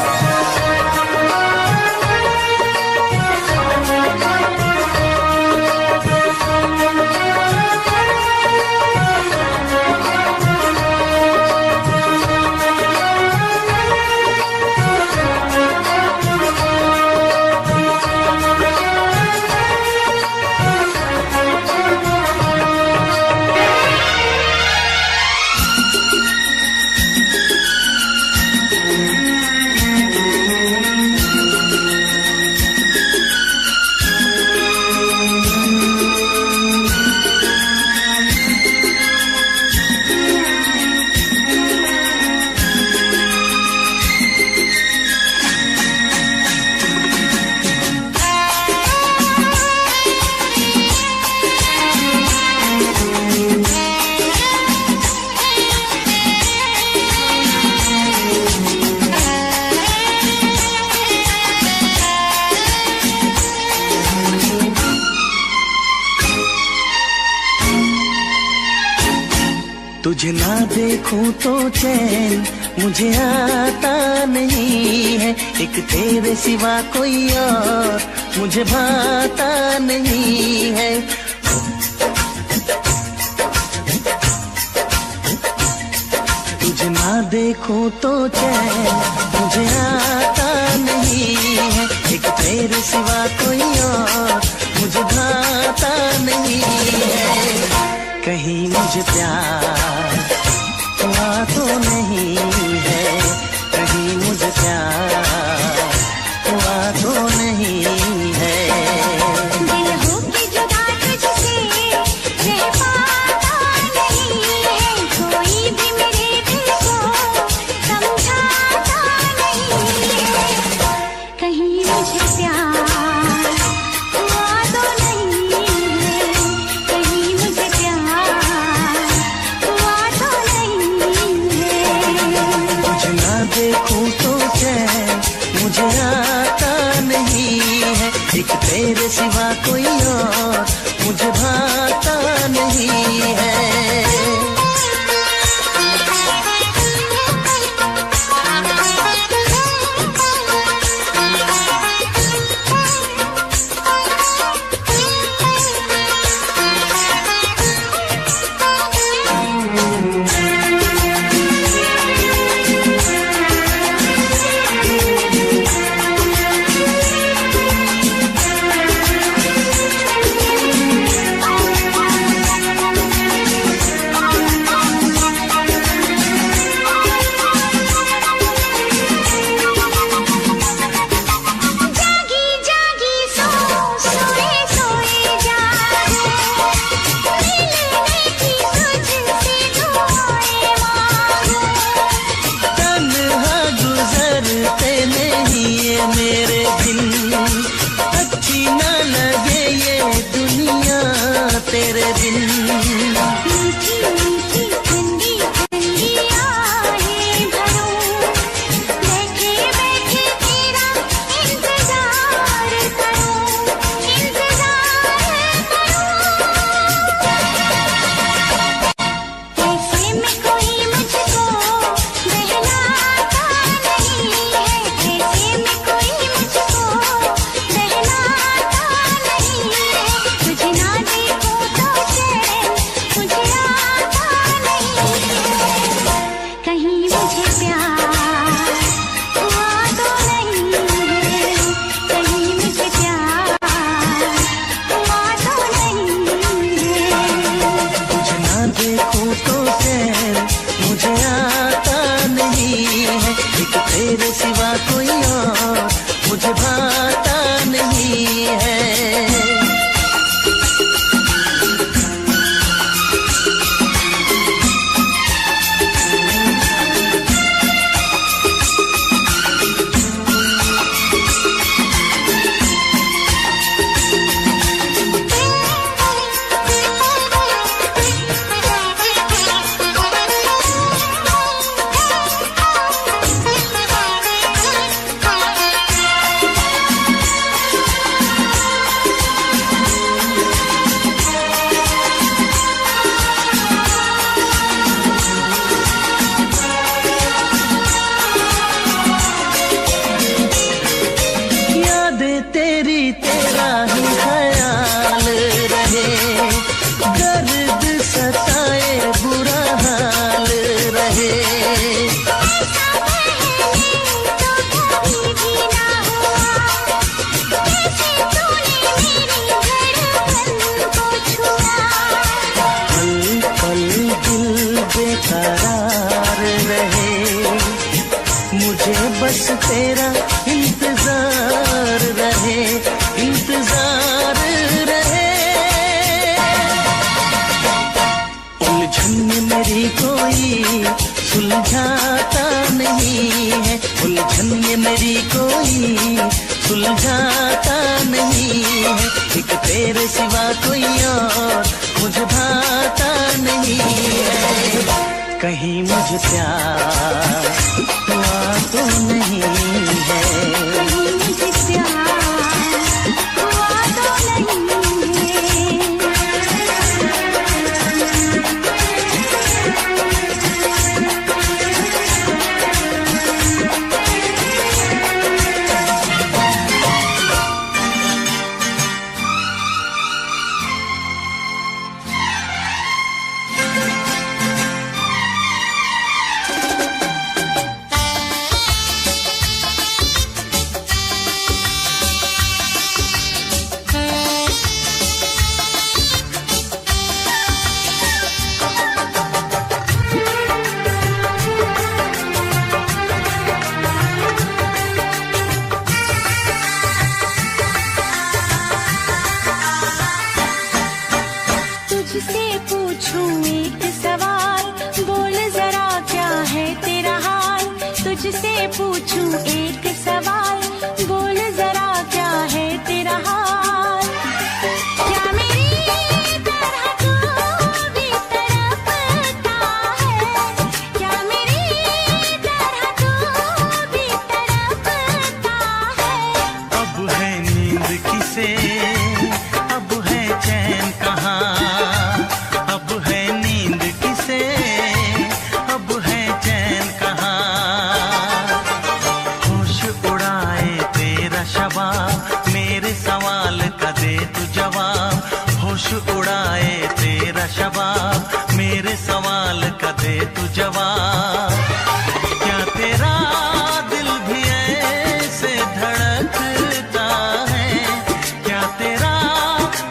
तुझे ना देखूं तो चैन मुझे आता नहीं है, एक तेरे सिवा कोई और मुझे भाता नहीं है। तुझे ना देखूं तो चैन मुझे आता नहीं है, एक तेरे सिवा कोई और मुझे भाता नहीं है। कहीं मुझे प्यार हुआ तो नहीं है, कहीं मुझे प्यार हुआ तो नहीं है। दिल हो के जुदा तुझसे रह पाता नहीं है, कोई भी मेरे दिल को समझाता नहीं है। कहीं मुझे प्यार हुआ तो नहीं है, कहीं मुझे प्यार हुआ तो नहीं है। तुझे ना देखूं तो चैन मुझे आता नहीं है, एक तेरे सिवा कोई और मुझे भाता नहीं है। मेरे दिल अच्छी न लगे ये दुनिया तेरे बिन। मीठी मीठी ठंडी ठंडी आहें भरूं, बैठे बैठे तेरा इंतजार करूं, इंतजार करूं। ऐसे में कोई मुझको बहलाता नहीं है, ऐसे में कोई मुझको बहलाता नहीं है। तुझे ना देखो तो चैन मुझे आता नहीं है, कहीं मुझे प्यार हुआ तो नहीं है, कहीं मुझे प्यार हुआ तो नहीं है। तुझे ना देखूं तो चैन मुझे आता नहीं है, एक तेरे सिवा कोई और मुझे भाता नहीं है। बस तेरा इंतजार रहे, इंतजार रहे। उलझन में मेरी कोई सुलझाता नहीं है, उलझन में मेरी कोई सुलझाता नहीं है। एक तेरे सिवा कोई और मुझे भाता नहीं है। कहीं मुझे प्यार हुआ तो नहीं है, कहीं मुझे प्यार हुआ तो नहीं है। तुझसे पूछूं एक सवाल, बोल जरा क्या है तेरा हाल। तुझसे पूछूं एक सवाल, बोल जरा क्या है तेरा हाल। क्या मेरी तरह तू भी तड़पता है, क्या मेरी तरह तू भी तड़पता है। अब है नींद किसे, अब है चैन कहाँ, अब है नींद किसे, अब है चैन कहाँ। होश उड़ाए तेरा शबाब, मेरे सवाल का दे तू जवाब। होश उड़ाए तेरा शबाब, मेरे सवाल का दे तू जवाब। क्या तेरा दिल भी ऐसे धड़कता है, क्या तेरा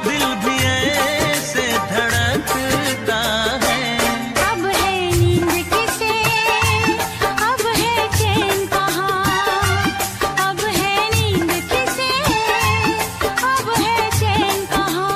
दिल भी ऐसे धड़कता है। अब है नींद किसे, अब है चैन कहाँ। अब है नींद किसे, अब है चैन कहाँ।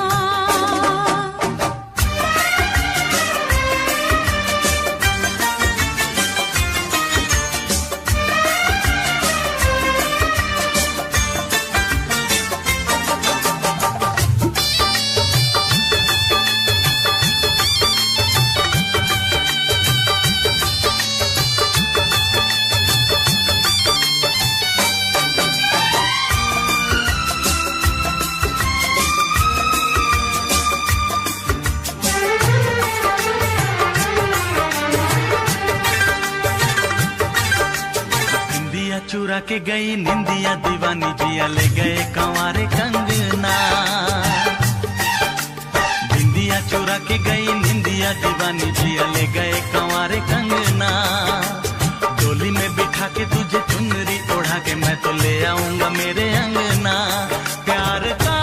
निंदिया चुरा के गई निंदिया दीवानी, जिया ले गए कंवारे कंगना। निंदिया चुरा के गई निंदिया दीवानी, जिया ले गए कंवारे कंगना। डोली में बिठा के तुझे चुनरी ओढ़ा के मैं तो ले आऊंगा मेरे अंगना। प्यार का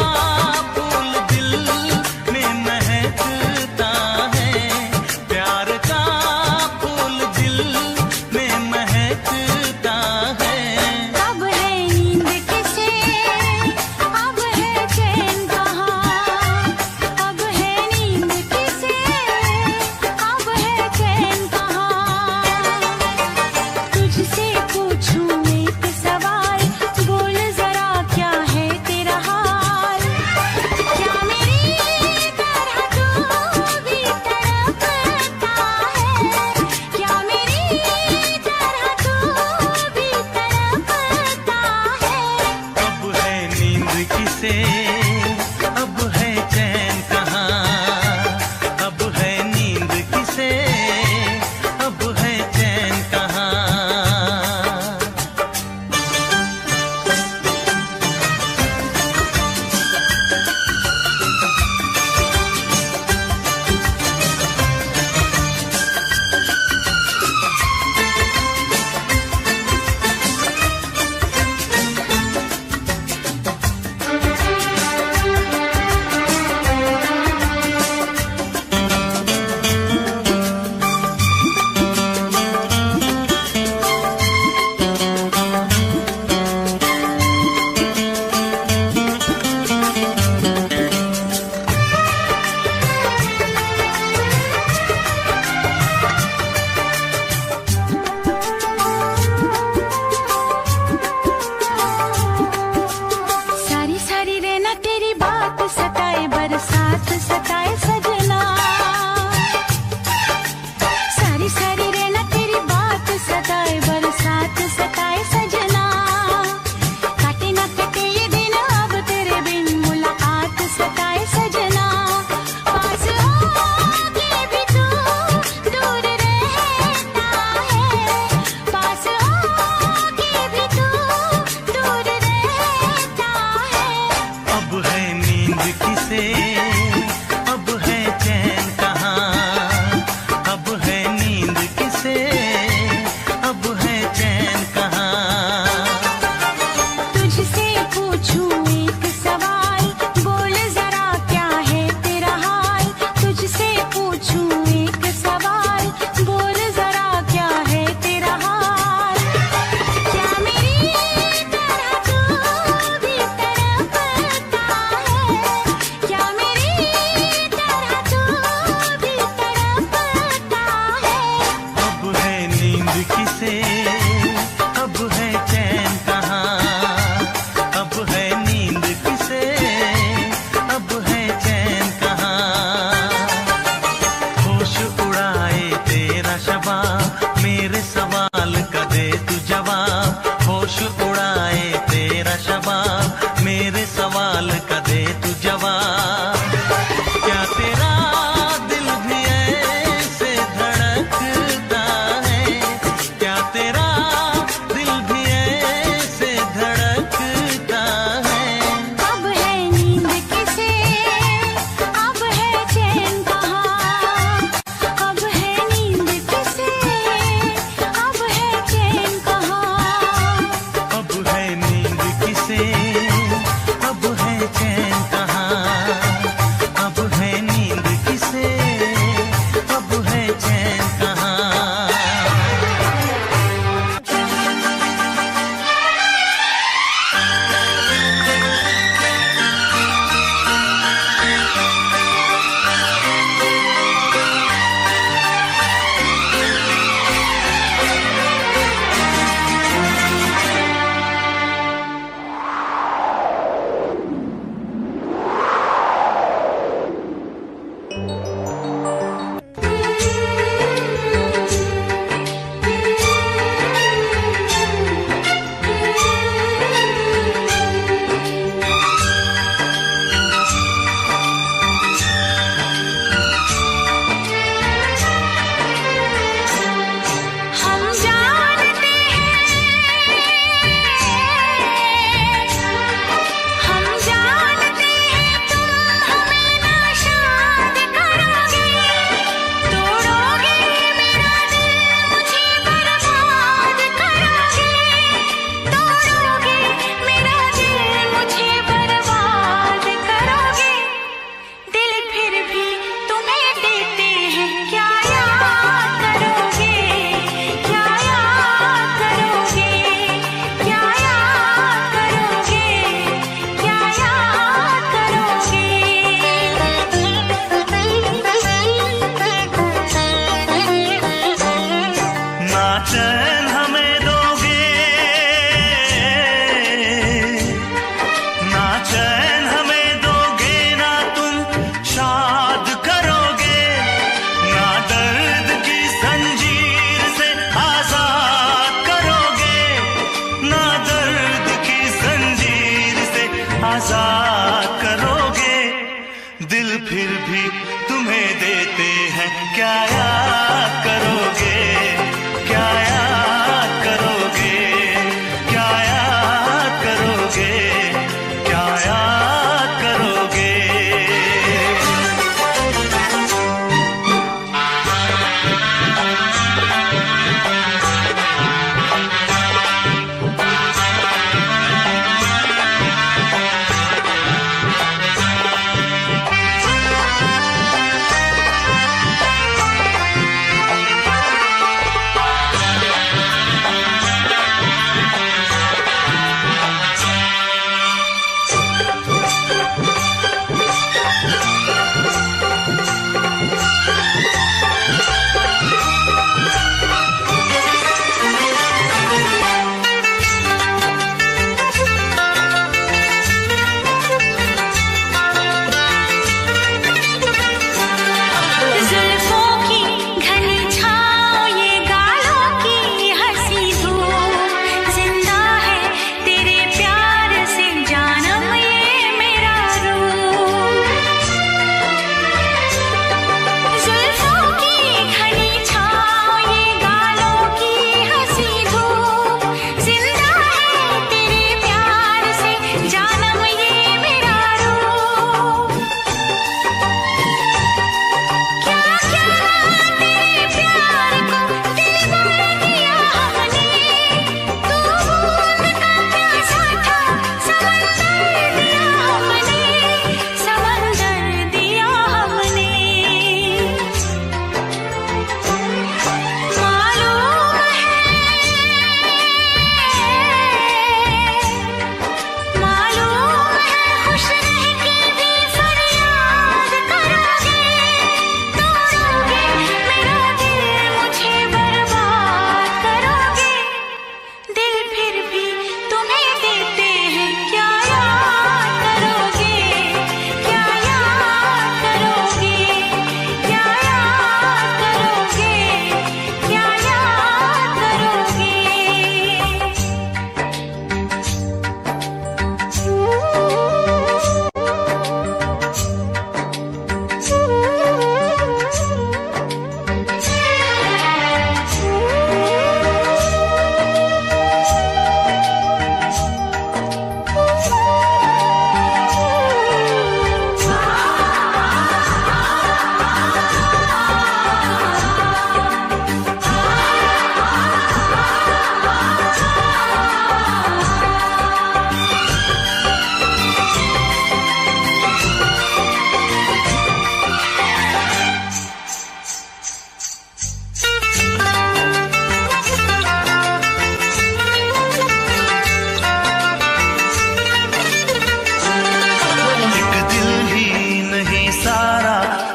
फूल दिल में महकता है, प्यार का फूल दिल में महकता है। अब है नींद किसे, अब है चैन कहाँ। अब है नींद किसे, अब है चैन कहाँ। तुझसे पूछूं एक सवाल, बोल जरा क्या है तेरा हाल। क्या मेरी तरह तू भी तड़पता है, क्या मेरी तरह तू भी तड़पता है। अब है नींद किसे, अब है चैन कहाँ। अब है नींद किसे, अब है चैन कहाँ। भी तुम्हें देते हैं, क्या याद करोगे, क्या याद करोगे, क्या याद करोगे, क्या याद करोगे।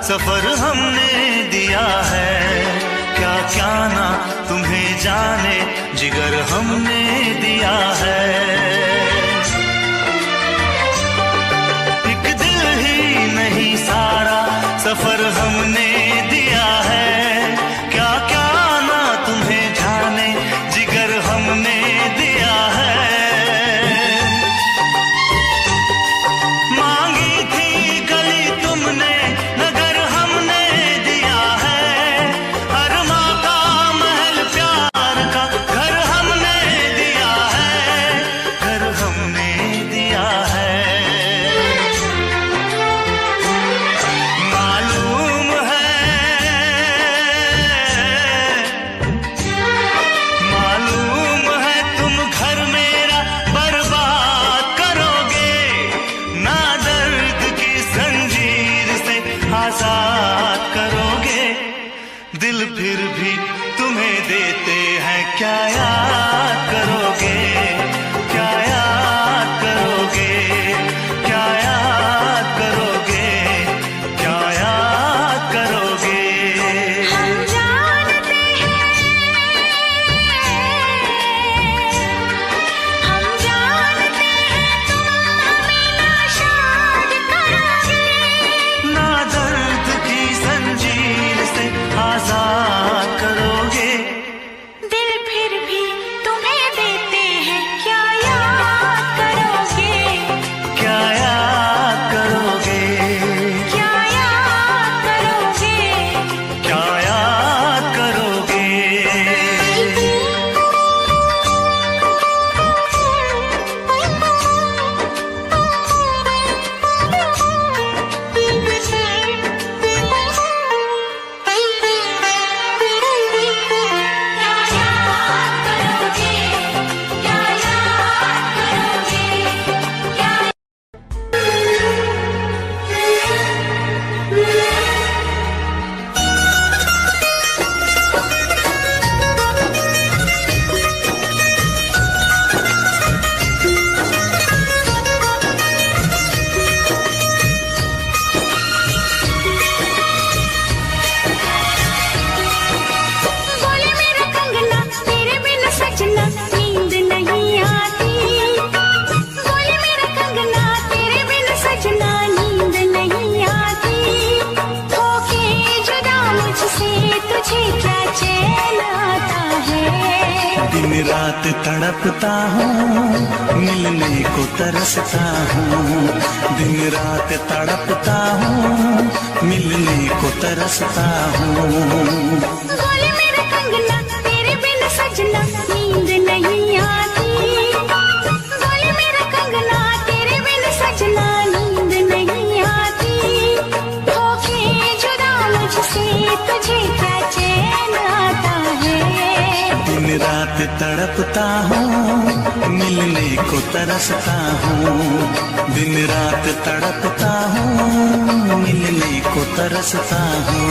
सफर हमने दिया है, क्या क्या ना तुम्हें जाने जिगर हमने दिया है। एक दिल ही नहीं सारा सफर हमने दिया है, क्या क्या ना तुम्हें जाने जिगर हमने दिया है। मांगी थी गली तुमने नगर हमने दिया है, अरमा का महल प्यार का घर हमने दिया है। तड़पता हूँ, मिलने को तरसता हूँ। दिन रात तड़पता हूँ, मिलने को तरसता हूँ। बोले मेरा कंगना तेरे बिन सजना नींद नहीं आती। बोले मेरा कंगना तेरे बिन सजना नींद नहीं आती। होके जुदा मुझसे तुझे क्या चैन आता है। दिन रात तड़पता हूँ, मिलने को तरसता हूँ। दिन रात तड़पता हूँ, मिलने को तरसता हूँ।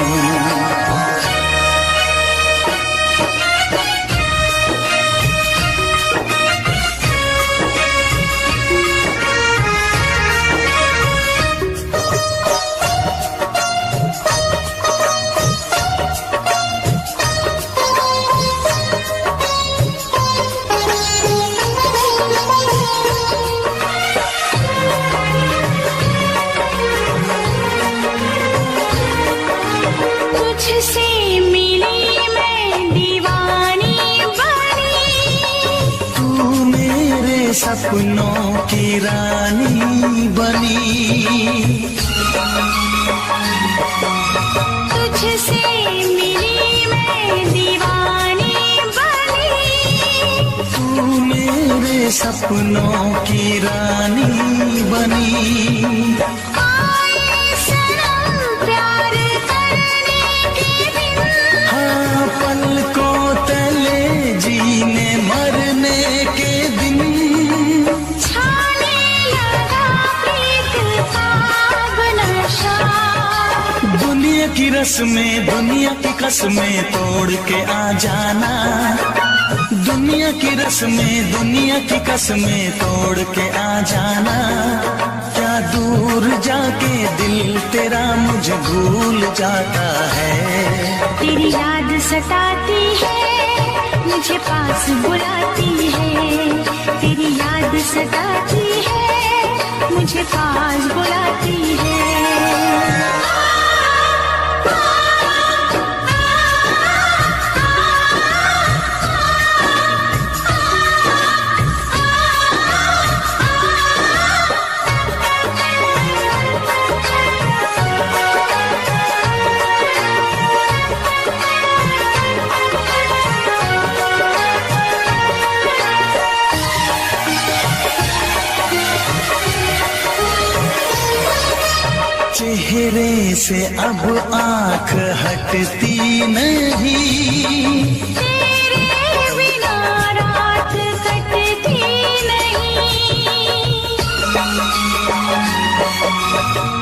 तुझसे मिली मैं दीवानी बनी। तू मेरे सपनों की रानी बनी। तुझसे मिली मैं दीवानी बनी। तू मेरे सपनों की रानी बनी। आए सनम प्यार करने के दिन। हाँ, पलकों तले जीने मरने के दिन। छाने लगा प्रीत का नशा। दुनिया की रस्में, दुनिया की कसमें तोड़ के आ जाना। दुनिया की रस्में, दुनिया की कसमें तोड़ के आ जाना। क्या दूर जाके दिल तेरा मुझे भूल जाता है। तेरी याद सताती है, मुझे पास बुलाती है। तेरी याद सताती है, मुझे पास बुलाती है। चेहरे से अब आंख हटती नहीं। तेरे बिना रात कटती नहीं।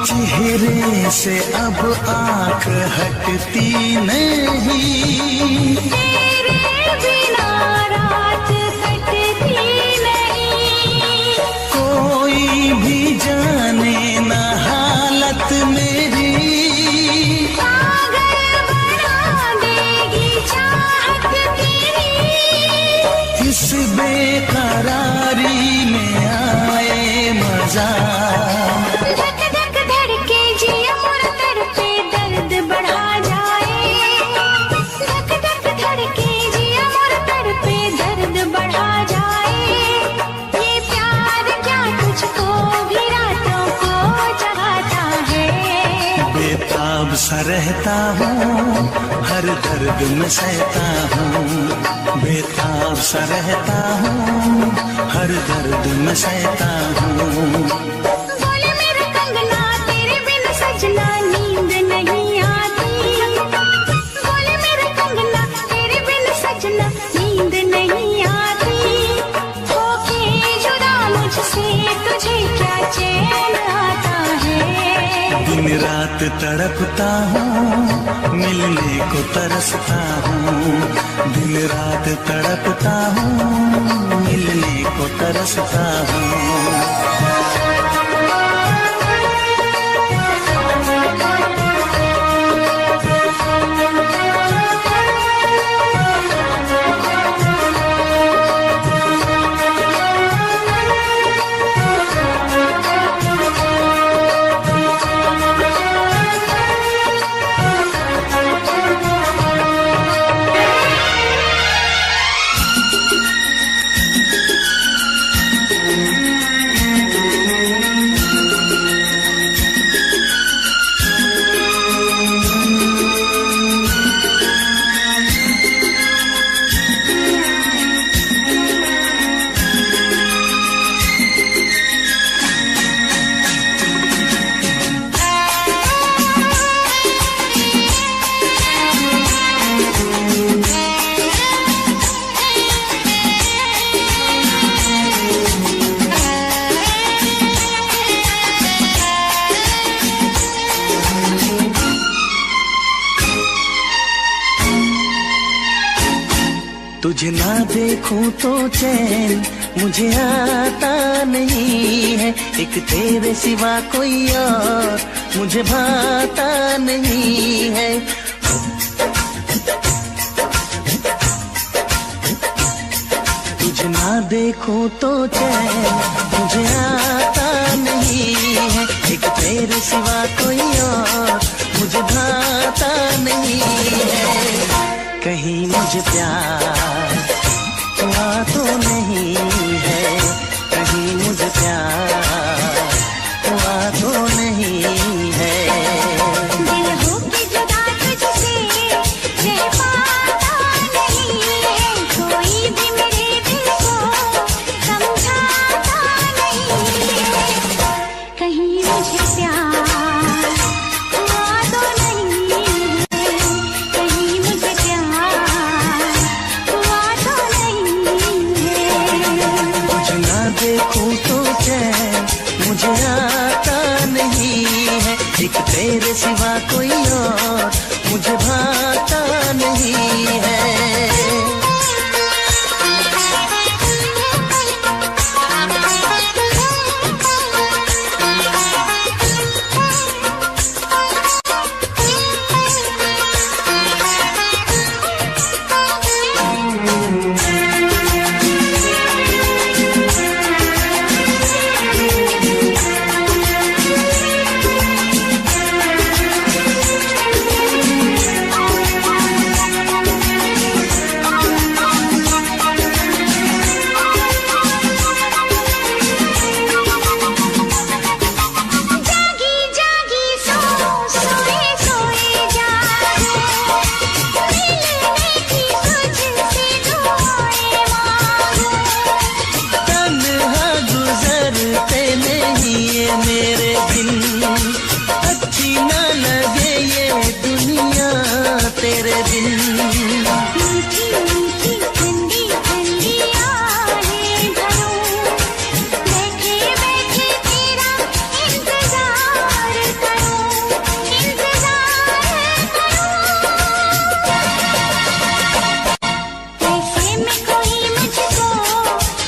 चेहरे से अब आंख हटती नहीं। तेरे बिना रात कटती नहीं। कोई भी जाने ना हालत मेरी। पागल बना देगी चाहत तेरी। इस बेकरारी में आए मजा। धक धक धड़के जिया मोर तड़पे दर्द बढ़ा जाए। धक धक धड़के जिया मोर तड़पे दर्द बढ़ा जाए। ये प्यार क्या तुझको भी रातों को जगाता है। बेताब सा रहता हूँ, हर दर्द में सहता हूँ। बेताब सा रहता हूँ, हर दर्द में सहता हूँ। बोले मेरा कंगना तेरे बिन सजना नींद नहीं आती। बोले मेरा कंगना तेरे बिन सजना नींद नहीं आती। होके जुदा मुझसे तुझे क्या चैन आता है। दिन रात तड़पता हूँ, मिलने को तरसता हूँ। दिन रात तड़पता हूँ, मिलने को तरसता हूँ। तुझे ना देखूं तो चैन मुझे आता नहीं है, एक तेरे सिवा कोई और मुझे भाता नहीं है। तुझे ना देखूं तो चैन मुझे आता नहीं है, एक तेरे सिवा कोई और मुझे भाता नहीं है। कहीं मुझे प्यार हुआ तो नहीं है, कहीं मुझे प्यार हुआ तो नहीं है। दिल हो के जुदा तुझसे रह पाता नहीं है, कोई भी मेरे दिल को समझाता नहीं है। कहीं मुझे प्यार हुआ तो नहीं है, कहीं मुझे प्यार हुआ तो नहीं है। तुझे ना देखूं तो चैन मुझे आता नहीं है, एक तेरे सिवा कोई और मुझे भाता नहीं है। जागी जागी सोए सोए जागे, मिलने की तुझसे दुआएं मांगो। तन्हा गुजरते नहीं ये मेरे दिन, अच्छी ना लगे ये दुनिया तेरे बिन। मीठी मीठी ठंडी ठंडी आहें भरूं, बैठे बैठे तेरा इंतजार करूं, इंतजार करूं। ऐसे में कोई मुझको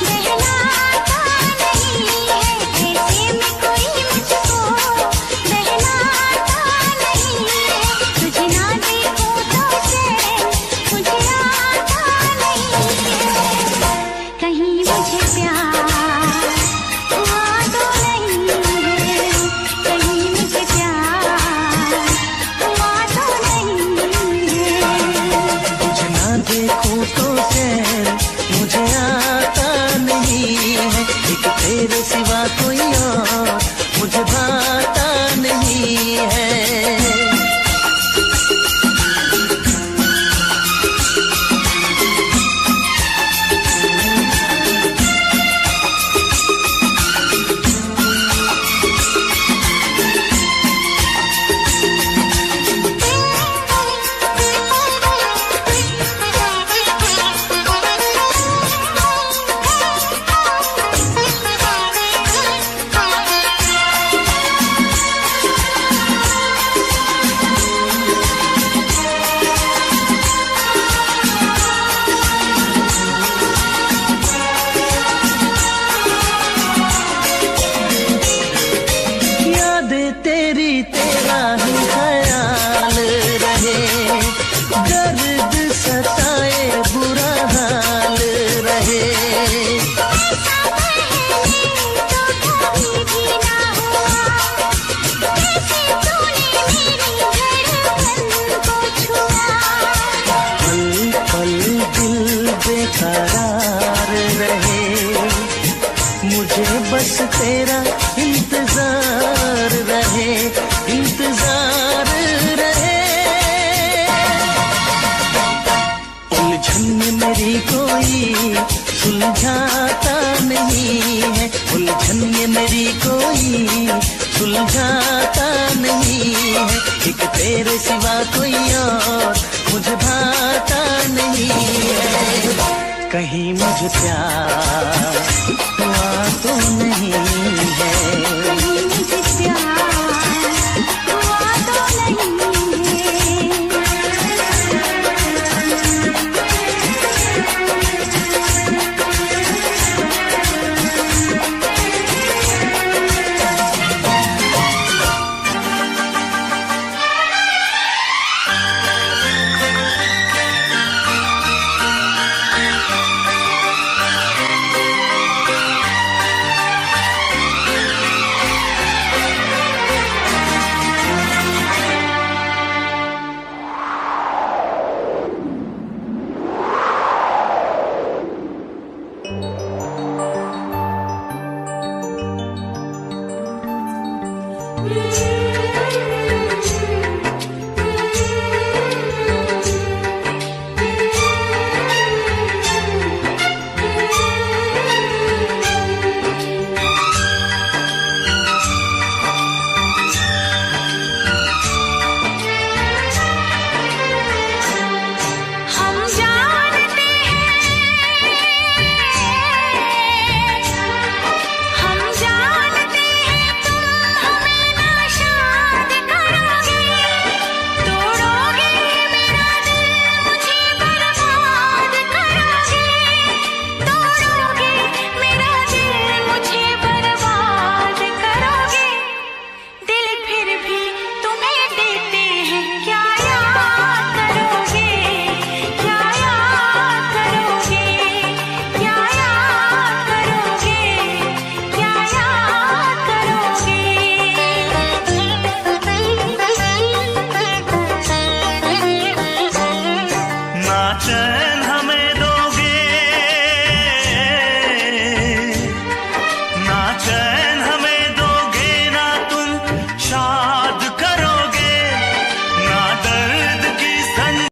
बहलाता नहीं है, ऐसे में कोई मुझको बहलाता नहीं है। तुझे ना देखूं तो चैन मुझे आता नहीं है, कहीं मुझे प्यार हुआ तो नहीं है, कहीं मुझे प्यार हुआ तो नहीं है। तुझे ना देखूं तो चैन मुझे आता नहीं है, एक तेरे सिवा कोई और मुझे भाता नहीं है। यादें तेरी तेरा ही ख्याल रहे, दर्द सताए बुरा हाल रहे। ऐसा पहले तो कभी भी ना हुआ, कैसे तूने मेरी धड़कन को छुआ। पल पल दिल बेकरार रहे, मुझे बस तेरा इंतजार रहे, इंतजार रहे। उलझन में मेरी कोई सुलझाता नहीं है, उलझन ये मेरी कोई सुलझाता नहीं है, एक तेरे सिवा कोई और मुझे भाता नहीं है। कहीं मुझे प्यार हुआ तो नहीं है, कहीं मुझे प्यार हुआ तो नहीं है। रे